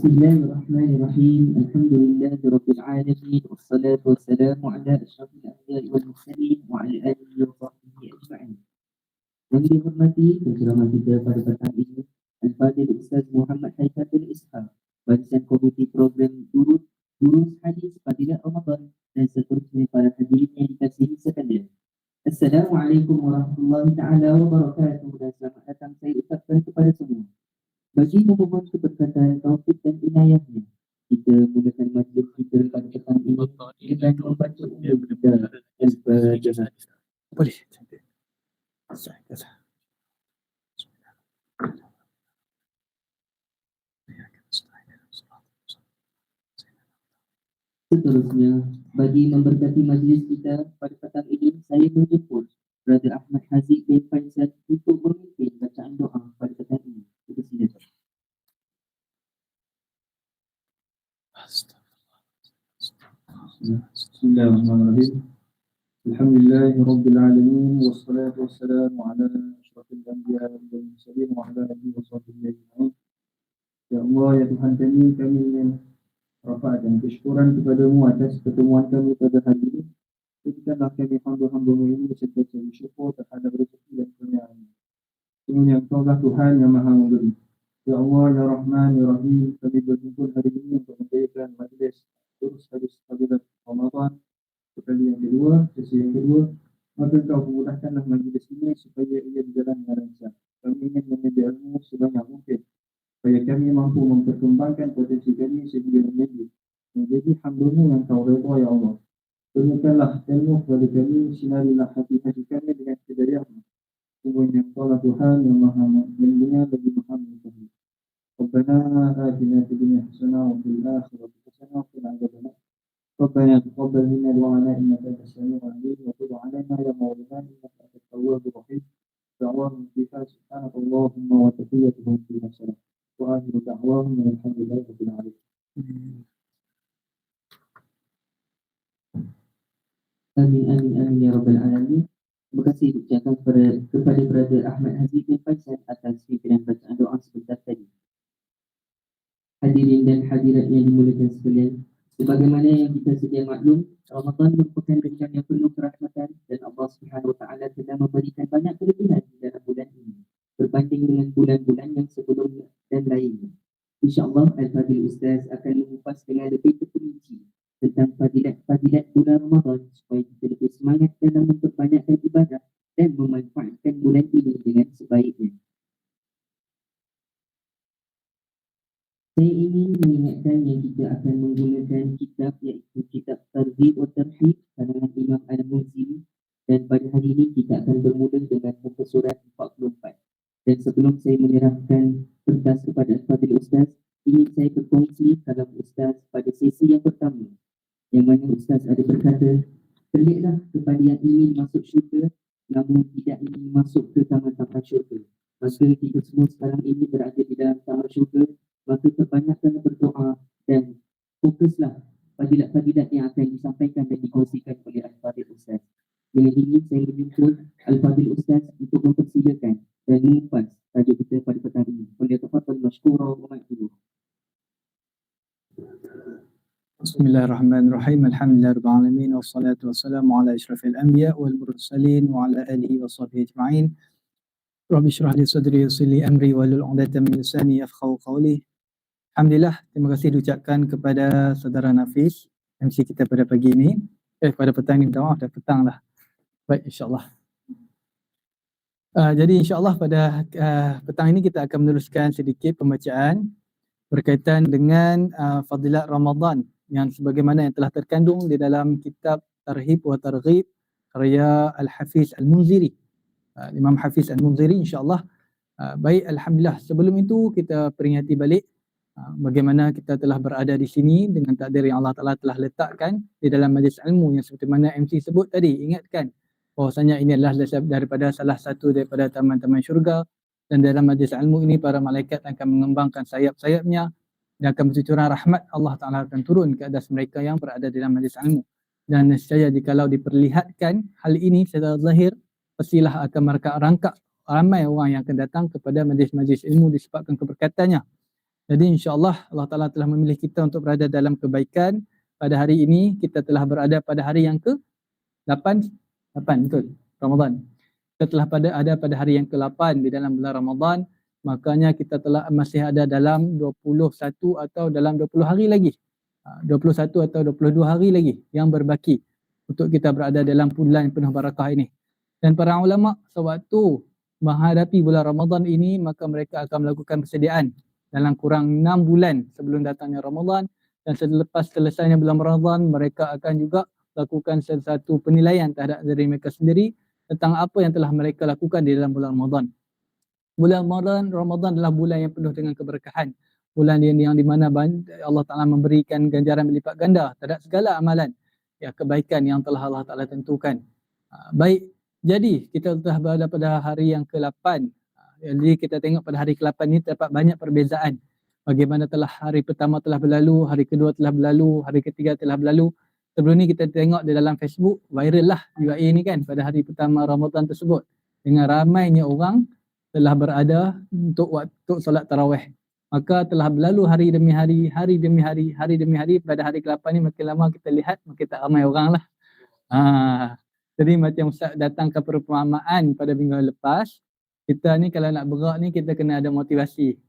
Bismillahirrahmanirrahim. Alhamdulillahirabbil alamin wassalatu wassalamu ala asyrafil anbiya'i wal mursalin wa ala alihi wa sahbihi ajma'in. Yang dihormati penceramah kita pada petang ini Al-Fadhil Ustaz Muhammad Haifatul Ishaq, Barisan Komiti Program Durus Hadis Fadilat Ramadan, dan seterusnya para hadirin yang dikasihi sekalian. Assalamualaikum warahmatullahi taala wabarakatuh, dan selamat datang saya ucapkan kepada semua. Bagi memohon keberkatan, taufik dan inayahnya, kita mulakan majlis kita pada petang ini dengan membaca umum kita Al-Fatihah. Boleh. Seterusnya, bagi memberkati majlis kita pada petang ini, saya menjemput Brother Ahmad Haziq bin Faisal untuk memimpin bacaan doa pada petang ini. Kita silakan. Bismillahirrahmanirrahim. Alhamdulillahirabbil alamin wassalatu wassalamu ala asyrafil anbiya'i wal mursalin wa ala alihi washabbihi ajma'in. Ya Allah, ya Tuhan kami ingin rafa'kan kesyukuran kepadamu atas pertemuan kami pada hari ini. Berikanlah kami hamba-hamba-Mu ini serta syukur terhadap rezeki dan kurniaan-Mu. Sungguhnya Engkau-lah Tuhan yang Maha Memberi. Ya Allah, ya Rahman, ya Rahim, kami berkumpul hari ini untuk menjadikan majlis Durus Hadis Fadilat Ramadan sekali yang kedua, sesi yang kedua. Maka Engkau memudahkanlah majlis ini supaya ia berjalan dengan lancar. Kami ingin menjadi ilmu sebanyak mungkin supaya kami mampu memperkembangkan potensi kami sehingga menjadi hamba-Mu yang Kau redha, ya Allah. Berikanlah ilmu kepada kami, sinarilah hati-hati kami dengan hidayah-Mu. Sungguhnya Engkau-lah Tuhan yang Maha Mendengar lagi Maha Mengetahui. Rabbana atina fid dunya hasanah wa fil akhirati hasanah wa qina adzabannar. Rabbana taqabbal minna du'ana innaka antas samiul 'alim wa tub 'alaina ya maulana innaka antat tawwabur rahim. Da'wahum fiha subhanakallahumma wa tahiyyatuhum fiha salam. Wa akhiru da'wahum alhamdulillahi rabbil alamin. Amin, amin, amin ya rabbal alamin. Terima kasih ucapkan kepada Brother Ahmad Haziq bin Faisal atas pimpinan bacaan doa sebentar tadi. Hadirin dan hadirat yang dimuliakan sekalian, sebagaimana yang kita sedia maklum, Ramadan merupakan bulan yang penuh kerahmatan dan Allah Subhanahu Wa Taala telah memberikan banyak kelebihan di dalam bulan ini berbanding dengan bulan-bulan yang sebelumnya dan lainnya. InsyaAllah Al-Fadhil Ustaz akan mengupas dengan lebih terperinci tentang fadilat bulan Ramadan supaya kita lebih semangat dalam memperbanyakkan ibadah dan memanfaatkan bulan ini dengan sebaiknya. Saya ingin mengingatkan yang kita akan menggunakan kitab iaitu kitab Targhib wa Tarhib karangan Imam Al-Munziri, dan pada hari ini kita akan bermula dengan muka surat 44. Dan sebelum saya menyerahkan kertas kepada Al-Fadhil Ustaz, ingin saya berkongsi kalam Ustaz pada sesi yang pertama, yang mana Ustaz ada berkata, peliklah kepada yang ingin masuk syurga namun tidak ingin masuk ke taman-taman syurga. Maka kita semua sekarang ini berada di dalam taman syurga, maka perbanyakkan berdoa dan fokuslah fadilat-fadilat yang akan disampaikan dan dikongsikan oleh Al-Fadhil Ustaz. Dengan ini saya menjemput Al-Fadhil Ustaz untuk mempersilakan dan mengupas tajuk kita pada petang ini. Falyatafaddal mashkura wa ma'dzura. Bismillahirrahmanirrahim. Alhamdulillahirabbil alamin wassalatu wassalamu ala asyrafil anbiya wal mursalin wa ala alihi washabbihi ajma'in. Rabbi shrah li sadri yassir li amri wahlul 'uqdatam min lisani yafqahu qawli. Alhamdulillah, terima kasih diucapkan kepada saudara Nafis, MC kita pada pagi ini. Pada petang ini, minta maaf, dah petang lah. Baik, insyaAllah. Jadi insyaAllah pada petang ini kita akan meneruskan sedikit pembacaan berkaitan dengan fadilat Ramadan yang sebagaimana yang telah terkandung di dalam kitab Tarhib wa Targhib karya Al-Hafiz Al-Munziri. Imam Hafiz Al-Munziri, insyaAllah. Baik, Alhamdulillah. Sebelum itu kita peringati balik bagaimana kita telah berada di sini dengan takdir yang Allah Ta'ala telah letakkan di dalam majlis ilmu yang seperti mana MC sebut tadi. Ingatkan bahwasanya ini adalah daripada salah satu daripada taman-taman syurga, dan dalam majlis ilmu ini para malaikat akan mengembangkan sayap-sayapnya dan akan bercucuran rahmat Allah Ta'ala akan turun ke atas mereka yang berada di dalam majlis ilmu. Dan nescaya jikalau diperlihatkan hal ini secara zahir, pastilah akan merangkak ramai orang yang akan datang kepada majlis-majlis ilmu disebabkan keberkatannya. Jadi insya-Allah Allah Taala telah memilih kita untuk berada dalam kebaikan. Pada hari ini kita telah berada pada hari yang ke-8, 8 betul, Ramadan. Kita telah ada pada hari yang ke-8 di dalam bulan Ramadan. Makanya kita telah masih ada dalam 21 atau dalam 20 hari lagi. 21 atau 22 hari lagi yang berbaki untuk kita berada dalam bulan penuh barakah ini. Dan para ulama sewaktu menghadapi bulan Ramadan ini, maka mereka akan melakukan persediaan dalam kurang 6 bulan sebelum datangnya Ramadan, dan selepas selesainya bulan Ramadan mereka akan juga lakukan sesuatu penilaian terhadap diri mereka sendiri tentang apa yang telah mereka lakukan di dalam bulan Ramadan. Bulan Ramadan adalah bulan yang penuh dengan keberkahan. Bulan yang di mana Allah Ta'ala memberikan ganjaran berlipat ganda terhadap segala amalan, ya, kebaikan yang telah Allah Ta'ala tentukan. Baik, jadi kita telah berada pada hari yang ke-8. Jadi kita tengok pada hari ke-8 ini terdapat banyak perbezaan. Bagaimana telah hari pertama telah berlalu, hari kedua telah berlalu, hari ketiga telah berlalu. Sebelum ni kita tengok di dalam Facebook, viral lah UAE ni kan pada hari pertama Ramadan tersebut. Dengan ramainya orang telah berada untuk waktu solat tarawih. Maka telah berlalu hari demi hari, hari demi hari, hari demi hari. Pada hari ke-8 ni makin lama kita lihat makin tak ramai orang lah. Jadi macam Ustaz datang ke perumpamaan pada minggu lepas, kita ni kalau nak bergerak ni kita kena ada motivasi.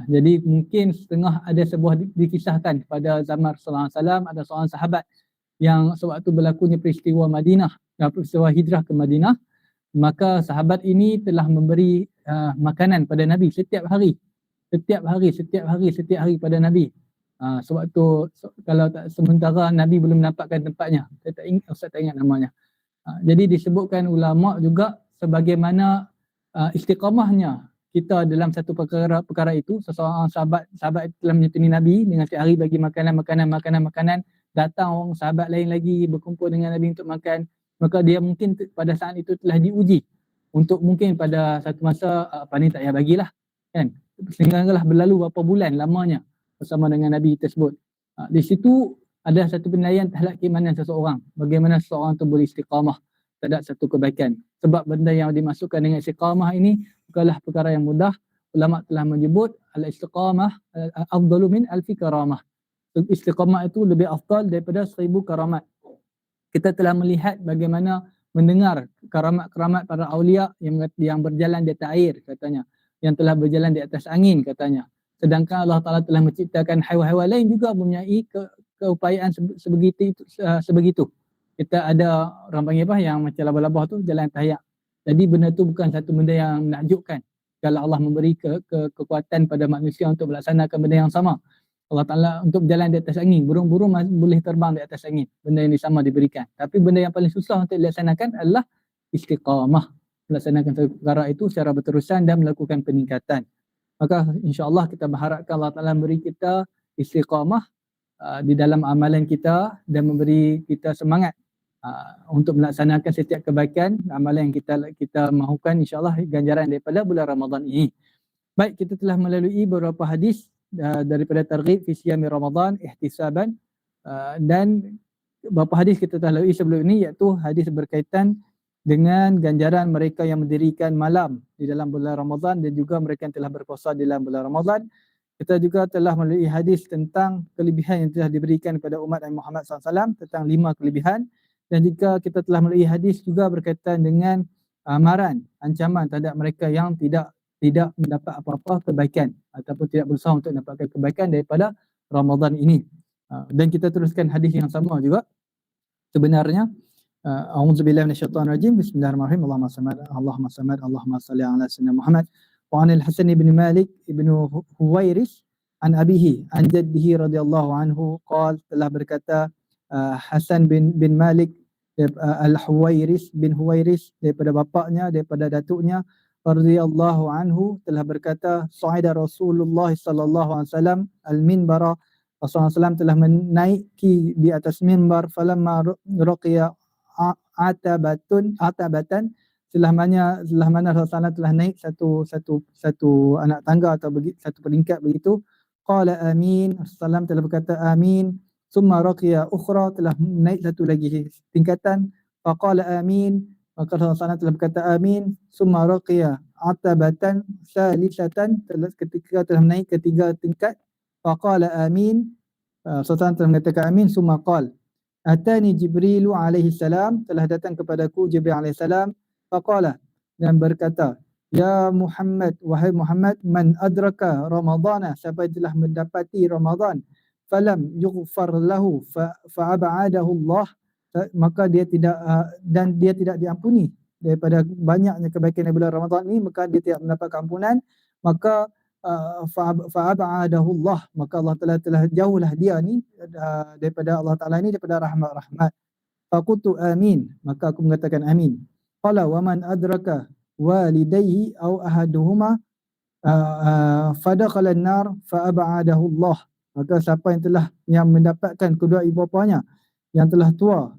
Jadi mungkin setengah ada sebuah dikisahkan pada zaman Rasulullah SAW, ada seorang sahabat yang sewaktu berlakunya peristiwa Madinah, peristiwa hijrah ke Madinah, maka sahabat ini telah memberi makanan pada Nabi setiap hari pada Nabi. Sewaktu kalau tak sementara Nabi belum nampakkan tempatnya, saya tak ingat, Ustaz tak ingat namanya. Jadi disebutkan ulama juga sebagaimana istiqamahnya kita dalam satu perkara itu. Seseorang sahabat telah menyetuni Nabi dengan setiap hari bagi makanan, datang orang sahabat lain lagi berkumpul dengan Nabi untuk makan, maka dia mungkin pada saat itu telah diuji untuk mungkin pada satu masa apa ni tak payah bagilah kan, sehinggalah berlalu berapa bulan lamanya bersama dengan Nabi tersebut. Di situ ada satu penilaian terhadap keimanan seseorang, bagaimana seseorang itu boleh istiqamah terhadap satu kebaikan. Sebab benda yang dimasukkan dengan istiqamah ini bukanlah perkara yang mudah. Ulama telah menyebut al-istiqamah afdalu min alfi karamah. Istiqamah itu lebih afdal daripada 1000 karamat. Kita telah melihat bagaimana mendengar karamat-karamat para awliya yang berjalan di atas air katanya, yang telah berjalan di atas angin katanya. Sedangkan Allah Ta'ala telah menciptakan haiwan-haiwan lain juga mempunyai keupayaan sebegitu. Kita ada orang panggil apa yang macam labah-labah tu jalan tayak. Jadi benda tu bukan satu benda yang menakjubkan. Kalau Allah memberi kekuatan pada manusia untuk melaksanakan benda yang sama. Allah Ta'ala untuk berjalan di atas angin, burung-burung boleh terbang di atas angin. Benda yang sama diberikan. Tapi benda yang paling susah untuk dilaksanakan adalah istiqamah. Melaksanakan perkara itu secara berterusan dan melakukan peningkatan. Maka insya-Allah kita berharapkan Allah Ta'ala memberi kita istiqamah di dalam amalan kita dan memberi kita semangat untuk melaksanakan setiap kebaikan amalan yang kita mahukan, insya-Allah ganjaran daripada bulan Ramadan ini. Baik, kita telah melalui beberapa hadis daripada targhib fi siyami Ramadan ihtisaban, dan beberapa hadis kita telah lalui sebelum ini, iaitu hadis berkaitan dengan ganjaran mereka yang mendirikan malam di dalam bulan Ramadan dan juga mereka yang telah berpuasa di dalam bulan Ramadan. Kita juga telah melalui hadis tentang kelebihan yang telah diberikan kepada umat Nabi Muhammad SAW, tentang 5 kelebihan. Dan juga kita telah melalui hadis juga berkaitan dengan amaran, ancaman terhadap mereka yang tidak mendapat apa-apa kebaikan ataupun tidak berusaha untuk mendapatkan kebaikan daripada Ramadan ini. Dan kita teruskan hadis yang sama juga. Sebenarnya a'udzubillahi minasyaitonir rajim. Bismillahirrahmanirrahim. Allahumma salli ala sayyidina Muhammad. Wa 'anil Hasan bin Malik bin Huwairis an abihi an jaddihi radhiyallahu anhu qala, telah berkata Hasan bin Malik al-Huwairis bin Huwairis daripada bapaknya, daripada datuknya radhiyallahu anhu telah berkata, sa'ida Rasulullah sallallahu alaihi wasallam al-minbara, Rasulullah SAW telah menaiki di atas mimbar, falamma raqiya atabatan, setelah mana Rasulullah telah naik satu anak tangga atau satu peringkat begitu, qala amin, Rasulullah telah berkata amin, summa raqiya ukhra, telah naik satu lagi tingkatan, faqala amin, maka Rasulullah telah berkata amin, summa raqiya atabatan salisatan, ketika telah menaik ke 3 tingkat, faqala amin, sultan telah mengatakan amin, summa qala atani Jibrilu alaihi salam, telah datang kepadaku Jibril alaihi salam, faqala, dan berkata, ya Muhammad, wahai Muhammad, man adraka Ramadana, siapa yang telah mendapati Ramadan, falam yughfar lahu fa'ab'adahu Allah, maka dia tidak dan dia tidak diampuni daripada banyaknya kebaikan di bulan Ramadan ini, maka dia tidak mendapat ampunan, maka fa'ab'adahu Allah, maka Allah telah jauhlah dia ni daripada Allah Ta'ala ni, daripada rahmat. Faqultu amin, maka aku mengatakan amin. Qala wa man adraka walidayhi aw ahaduhuma fadakhala an-nar fa'ab'adahu Allah, maka siapa yang mendapatkan kedua ibu bapanya yang telah tua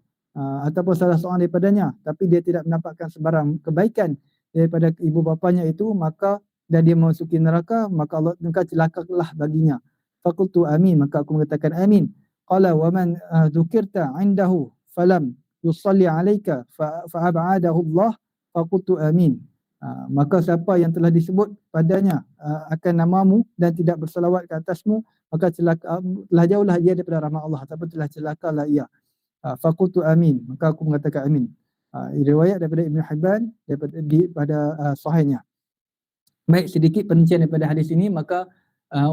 ataupun salah seorang daripadanya, tapi dia tidak mendapatkan sebarang kebaikan daripada ibu bapanya itu, maka dan dia memasuki neraka, maka Allah, maka celakalah baginya. Faqultu amin, maka aku mengatakan amin. Qala wa man dzukirta indahu falam yusalli alayka fa'ab'adahu Allah, faqultu amin. Maka siapa yang telah disebut padanya akan namamu dan tidak bersalawat ke atasmu, maka telah jauhlah ia daripada rahmat Allah, ataupun telah celakalah ia. Faqultu amin, maka aku mengatakan amin. Riwayat daripada Ibn Hibban pada sahihnya. Baik, sedikit perincian daripada hadis ini. Maka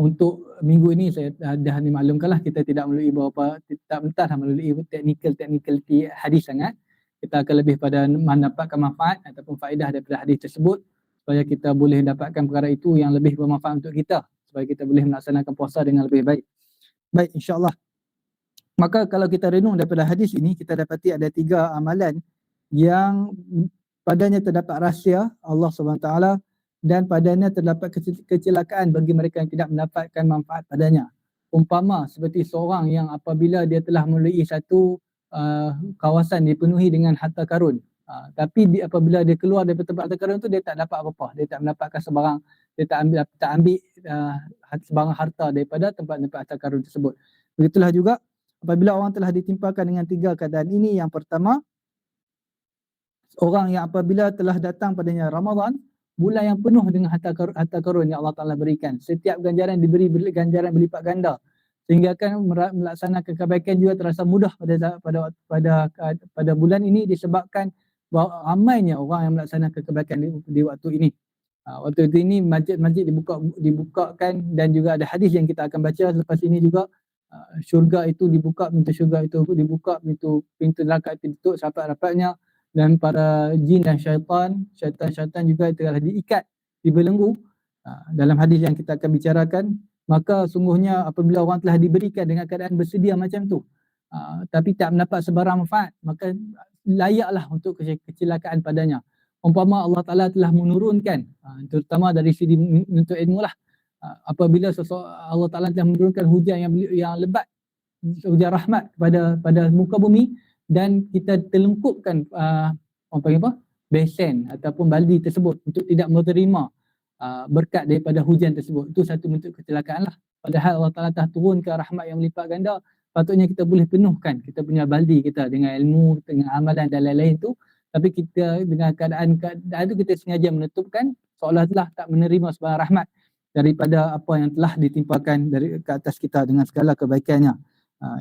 untuk minggu ini saya dah dimaklumkanlah, kita tidak melalui beberapa, tak mentah melalui technicality hadis sangat. Kita akan lebih pada mendapatkan manfaat ataupun faedah daripada hadis tersebut, supaya kita boleh dapatkan perkara itu yang lebih bermanfaat untuk kita, supaya kita boleh melaksanakan puasa dengan lebih baik. Baik, insya-Allah. Maka kalau kita renung daripada hadis ini, kita dapati ada 3 amalan yang padanya terdapat rahsia Allah SWT, dan padanya terdapat kecelakaan bagi mereka yang tidak mendapatkan manfaat padanya. Umpama seperti seorang yang apabila dia telah melalui satu kawasan dipenuhi dengan harta karun, tapi apabila dia keluar daripada tempat harta karun tu, dia tak dapat apa-apa, dia tak mendapatkan sebarang, dia tak ambil sebarang harta daripada tempat-tempat harta karun tersebut. Begitulah juga apabila orang telah ditimpakan dengan 3 keadaan ini. Yang pertama, orang yang apabila telah datang padanya Ramadan, bulan yang penuh dengan harta karun yang Allah Ta'ala berikan, setiap ganjaran diberi ganjaran berlipat ganda, sehingga kan melaksanakan kebaikan juga terasa mudah pada bulan ini, disebabkan bahawa ramainya orang yang melaksanakan kebaikan di waktu ini. Waktu ini masjid-masjid dibukakan, dan juga ada hadis yang kita akan baca selepas ini juga. Syurga itu dibuka, pintu syurga itu dibuka, pintu neraka itu ditutup rapat-rapatnya, dan para jin dan syaitan juga telah diikat, dibelenggu. Dalam hadis yang kita akan bicarakan, maka sungguhnya apabila orang telah diberikan dengan keadaan bersedia macam tu, tapi tak mendapat sebarang manfaat, maka layaklah untuk kecelakaan padanya. Umpama Allah Ta'ala telah menurunkan, terutama dari segi menuntut ilmu lah, apabila Allah Ta'ala telah menurunkan hujan yang lebat, hujan rahmat pada muka bumi, dan kita terlengkupkan besen ataupun baldi tersebut untuk tidak menerima berkat daripada hujan tersebut, itu satu bentuk kecelakaan lah. Padahal Allah Ta'ala telah turunkan rahmat yang melipat ganda, patutnya kita boleh penuhkan kita punya baldi kita dengan ilmu, dengan amalan dan lain-lain tu, tapi kita dengan keadaan itu kita sengaja menutupkan, seolah-olah tak menerima sebarang rahmat daripada apa yang telah ditimpakan dari ke atas kita dengan segala kebaikannya.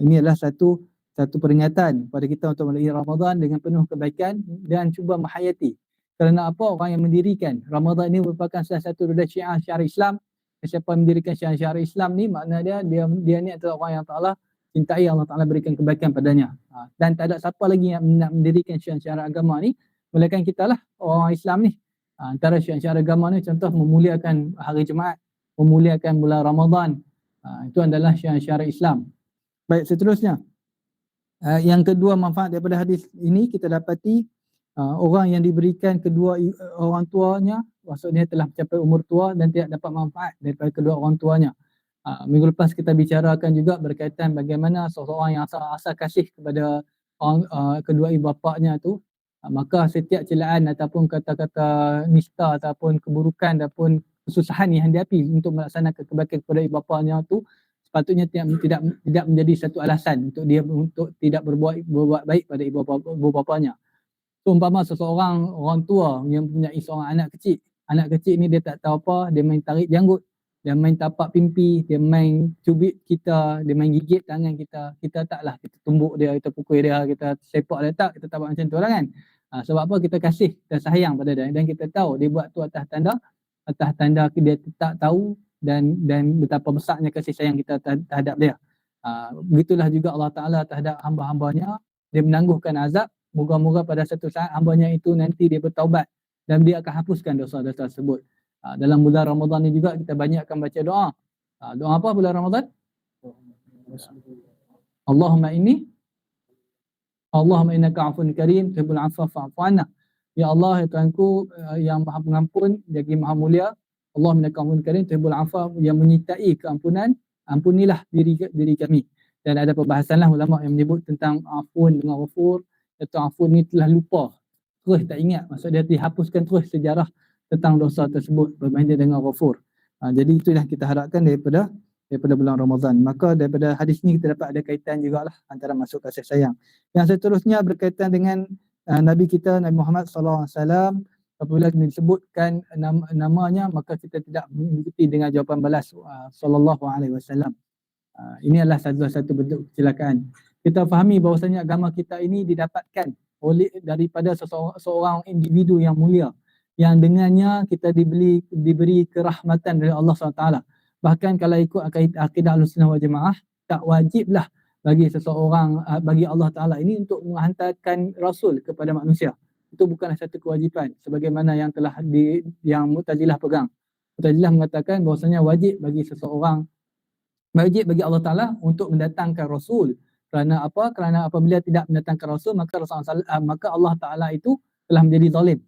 Ini adalah satu peringatan pada kita untuk melalui Ramadan dengan penuh kebaikan dan cuba menghayati. Kerana apa? Orang yang mendirikan Ramadan ini merupakan salah satu roda syiar Islam. Siapa mendirikan syiar Islam ni, makna dia ni adalah orang yang Allah cintai, Allah Ta'ala berikan kebaikan padanya. Dan tak ada siapa lagi yang nak mendirikan syiar agama ni melainkan kita lah, orang Islam ni. Antara syiar agama ni contoh memuliakan hari Jumaat, memuliakan bulan Ramadan. Itu adalah syiar Islam. Baik, seterusnya. Yang kedua manfaat daripada hadis ini, kita dapati orang yang diberikan kedua orang tuanya, maksudnya telah mencapai umur tua dan tidak dapat manfaat daripada kedua orang tuanya. Minggu lepas kita bicarakan juga berkaitan bagaimana seseorang yang asal kasih kepada kedua ibu bapanya tu, maka setiap celaan ataupun kata-kata nista ataupun keburukan ataupun kesusahan yang dihadapi untuk melaksanakan kebaikan kepada ibu bapanya tu, sepatutnya tidak menjadi satu alasan untuk dia untuk tidak berbuat baik pada ibu bapanya. So, umpama seseorang orang tua yang mempunyai seorang anak kecil, Anak kecil ni dia tak tahu apa, dia main tarik janggut, dia main tapak pimpi, dia main cubit kita, dia main gigit tangan kita. Kita taklah kita tumbuk dia, kita pukul dia, kita sepak dia, tak, kita tak buat macam tu lah kan. Sebab apa? Kita kasih, kita sayang pada dia dan kita tahu dia buat tu atas tanda dia tak tahu dan betapa besarnya kasih sayang kita terhadap dia. Begitulah juga Allah Ta'ala terhadap hamba-hambanya, dia menangguhkan azab. Moga-moga pada satu saat hambanya itu nanti dia bertaubat dan dia akan hapuskan dosa-dosa tersebut. Dalam bulan Ramadan ni juga kita banyak akan baca doa. Doa apa bulan Ramadan? Allahumma innaka afun karim tuhibbul afwa fa'fu anna. Ya Allah, ya Tuhanku yang Maha Pengampun, lagi Maha Mulia. Allahumma innaka afun karim tuhibbul afwa, yang menyertai keampunan, ampunilah diri kami. Dan ada perbahasanlah ulama yang menyebut tentang afun dengan ghafur. Iaitu afun ni telah lupa, terus tak ingat, maksud dia dihapuskan terus sejarah tentang dosa tersebut berbanding dengan ghafur. Jadi itulah kita harapkan daripada bulan Ramadan. Maka daripada hadis ni kita dapat ada kaitan jugalah antara masuk kasih sayang. Yang seterusnya berkaitan dengan Nabi kita, Nabi Muhammad SAW. Apabila disebutkan namanya, maka kita tidak mengikuti dengan jawapan balas SAW. Ini adalah satu bentuk kecelakaan. Kita fahami bahawasanya agama kita ini didapatkan daripada seorang individu yang mulia, yang dengannya kita diberi kerahmatan dari Allah SWT. Bahkan kalau ikut akidah Ahlussunnah wal Jamaah, tak wajiblah bagi seseorang, bagi Allah Ta'ala ini untuk menghantarkan Rasul kepada manusia. Itu bukanlah satu kewajipan sebagaimana yang telah yang Mu'tazilah pegang. Mu'tazilah mengatakan bahawasanya wajib bagi Allah Ta'ala untuk mendatangkan Rasul. Kerana apa? Kerana apabila tidak mendatangkan Rasul, maka Allah Ta'ala itu telah menjadi zalim.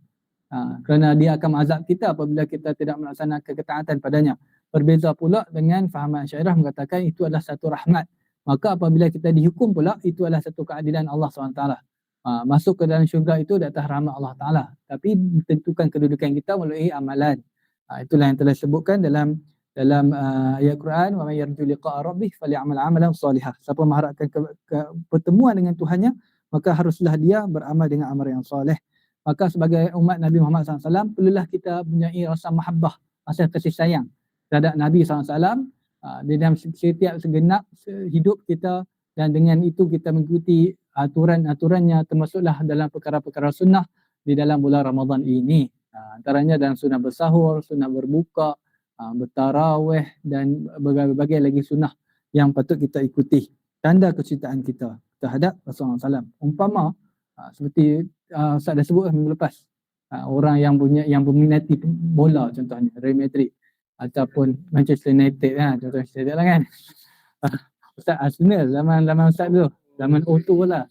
Kerana dia akan mengazab kita apabila kita tidak melaksanakan ketaatan padanya. Berbeza pula dengan fahaman Asy'ariyah mengatakan itu adalah satu rahmat. Maka apabila kita dihukum pula, itu adalah satu keadilan Allah SWT. Masuk ke dalam syurga itu di atas rahmat Allah Ta'ala. Tapi ditentukan kedudukan kita melalui amalan. Itulah yang telah disebutkan dalam ayat Quran, wa may yarju liqa'a rabbih falyamal 'amalan salihah. Siapa mengharapkan pertemuan dengan Tuhannya, maka haruslah dia beramal dengan amal yang soleh. Maka sebagai umat Nabi Muhammad SAW, perlulah kita mempunyai rasa mahabbah, rasa kasih sayang terhadap Nabi SAW di dalam setiap segenap hidup kita, dan dengan itu kita mengikuti aturan-aturannya, termasuklah dalam perkara-perkara sunnah di dalam bulan Ramadan ini. Antaranya dalam sunnah bersahur, sunnah berbuka, bertarawih dan berbagai lagi sunnah yang patut kita ikuti. Tanda kecintaan kita terhadap Rasulullah SAW. Umpama seperti Ustaz dah sebut minggu lepas, orang yang berminati bola, contohnya Real Madrid ataupun Manchester United contohnya saya lah kan. Ustaz Arsenal zaman Ustaz tu, zaman Otto lah.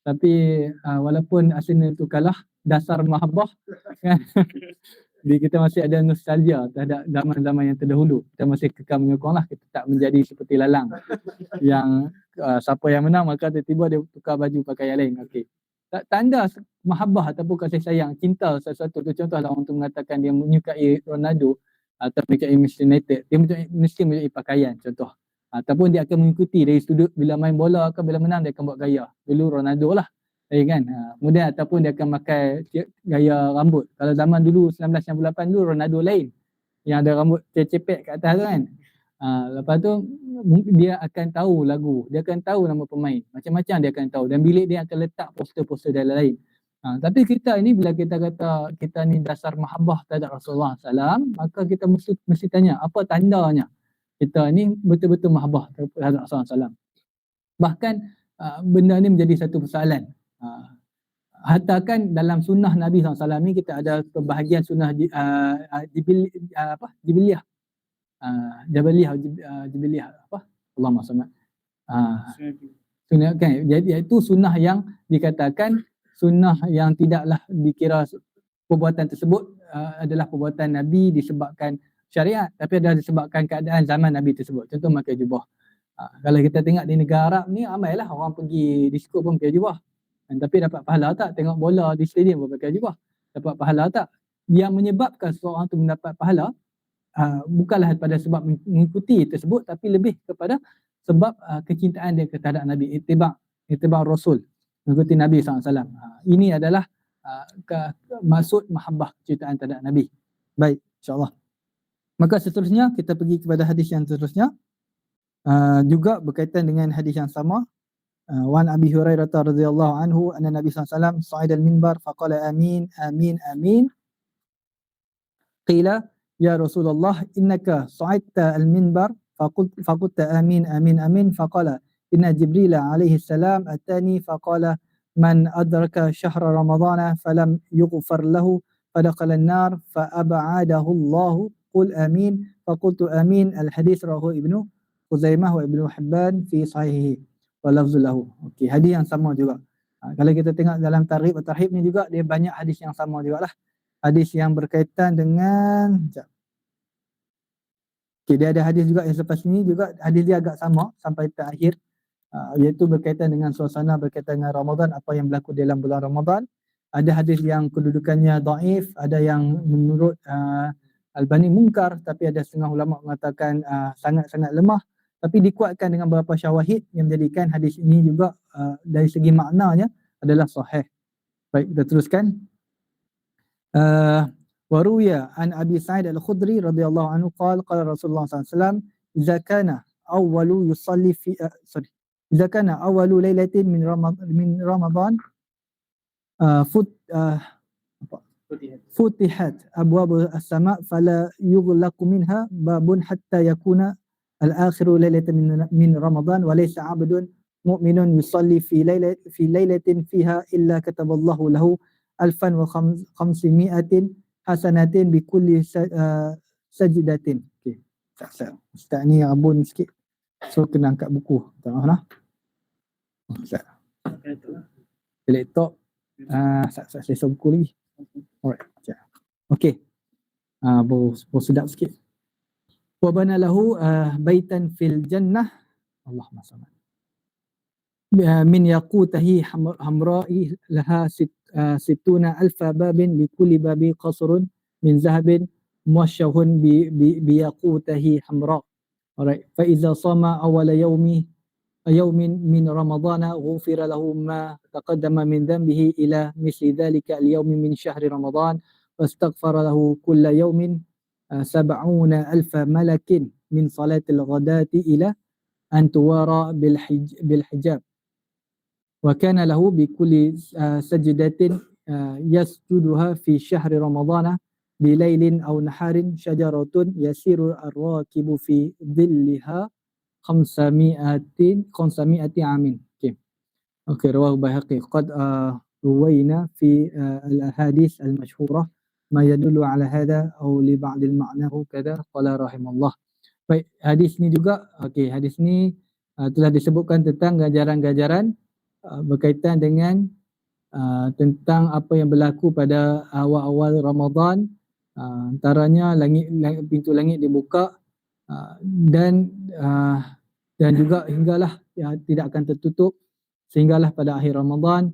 Tapi walaupun Arsenal tu kalah, dasar mahabbah kan. Kita masih ada nostalgia terhadap zaman-zaman yang terdahulu. Kita masih kekal menyokong lah. Kita tak menjadi seperti lalang yang siapa yang menang maka tiba-tiba dia tukar baju pakai yang lain. Okey. Tanda mahabbah ataupun kasih sayang, cinta sesuatu tu, contohlah orang tu mengatakan dia menyukai Ronaldo atau menyukai Manchester United, dia mesti menyukai pakaian contoh. Ataupun dia akan mengikuti dari sudut bila main bola ke bila menang dia akan buat gaya. Dulu Ronaldo lah. Kan? Kemudian ataupun dia akan pakai gaya rambut. Kalau zaman dulu 1998 dulu Ronaldo lain, yang ada rambut cepek kat atas tu kan. Lepas tu dia akan tahu lagu, dia akan tahu nama pemain, macam-macam dia akan tahu, dan bilik dia akan letak poster-poster dan lain-lain. Tapi kita ini bila kita kata kita ni dasar mahabbah terhadap Rasulullah SAW, maka kita mesti tanya apa tandanya kita ni betul-betul mahabbah terhadap Rasulullah SAW. Bahkan benda ni menjadi satu persoalan. Hatta kan dalam sunnah Nabi SAW ni kita ada perbahagian sunnah Jibiliyah, Jibiliyah apa? Allahumma salli. Sunnah kan, jadi itu sunnah yang dikatakan sunnah yang tidaklah dikira perbuatan tersebut adalah perbuatan Nabi disebabkan syariat, tapi adalah disebabkan keadaan zaman Nabi tersebut. Contoh pakai jubah. Kalau kita tengok di negara Arab ni, ramailah orang pergi disko pun pakai jubah. Tapi dapat pahala tak? Tengok bola di stadium pun pakai jubah. Dapat pahala tak? Yang menyebabkan seseorang tu mendapat pahala bukanlah pada sebab mengikuti tersebut, tapi lebih kepada sebab kecintaan dia terhadap Nabi, ittiba' Rasul, mengikuti Nabi SAW. Ini adalah maksud mahabbah, kecintaan terhadap Nabi. Baik, insyaAllah. Maka seterusnya kita pergi kepada hadis yang seterusnya. Juga berkaitan dengan hadis yang sama. Wan Abi Hurairah radhiyallahu anhu anna Nabi sallallahu alaihi wasallam sa'ida al-minbar faqala amin amin amin. Qila ya Rasulullah innaka sa'idta al-minbar faqulta amin amin amin faqala inna Jibril alaihi salam atani faqala man adraka syahra ramadana falam yughfar lahu fadakhala an-nar fa ab'adahu Allah qul amin faqultu amin. Al-hadis rawahu Ibnu Khuzaimah wa Ibnu Hibban fi sahihi wa lafzu lahu. Okey, hadis yang sama juga. Kalau kita tengok dalam tarhib atau tarhib ni juga dia banyak hadis yang sama jugalah. Hadis yang berkaitan dengan okey, dia ada hadis juga yang selepas ni juga hadis dia agak sama sampai terakhir, iaitu berkaitan dengan suasana, berkaitan dengan Ramadan, apa yang berlaku dalam bulan Ramadan. Ada hadis yang kedudukannya dhaif, ada yang menurut Albani munkar, tapi ada setengah ulama mengatakan sangat-sangat lemah, tapi dikuatkan dengan beberapa syawahid yang menjadikan hadis ini juga dari segi maknanya adalah sahih. Baik, kita teruskan. Waruya an Abi Sa'id Al-Khudri radhiyallahu anhu qala qala Rasulullah sallallahu alaihi wasallam idza kana awwalu yusalli fi idza kana awwalu lailatin min Ramadan futihat abwab as-sama' fala yughlaqu minha babun hatta yakuna al-akhiru lailatan min Ramadan wa laysa 'abdun mu'minun yusalli fi lailatin fiha illa kataballahu lahu 1500 hasanatin bi kulli sajdatin. Okey. Ustaz ni abun sikit. So kena angkat buku. Tak maaf lah. Ustaz. Laptop. Saya selesai buku lagi. Alright. Okey. Baru sedap sikit. Wa bana lahu baitan fil jannah. Allahumma salli. Min yaqutahi hamra'i laha situna alfa babin bi kulli babi qasrun min zahabin muashshahun bi yaqutahi hamra. Alright. Fa idza sama awwala yawmin min ramadana ghufira lahu ma taqaddama min dhanbihi ila misli dhalika al-yawm min shahri ramadan wastaghfara lahu kulla yawmin 70,000 malakin min salatil ghadati ila an tuwara bil hijab. وكان له بكل سجدة يسجدها في شهر رمضان بليل أو نهار شجرة يسير الراكب في ظلها 500 عام. اوكي رواه البيهقي. قد روينا في الأحاديث المشهورة ما يدل على هذا أو لبعض المعنى كذا قال رحمه الله. Baik, hadis ni juga hadis ni telah disebutkan tentang ganjaran-ganjaran berkaitan dengan tentang apa yang berlaku pada awal-awal Ramadan, antaranya pintu langit dibuka dan juga hinggalah tidak akan tertutup sehinggalah pada akhir Ramadan.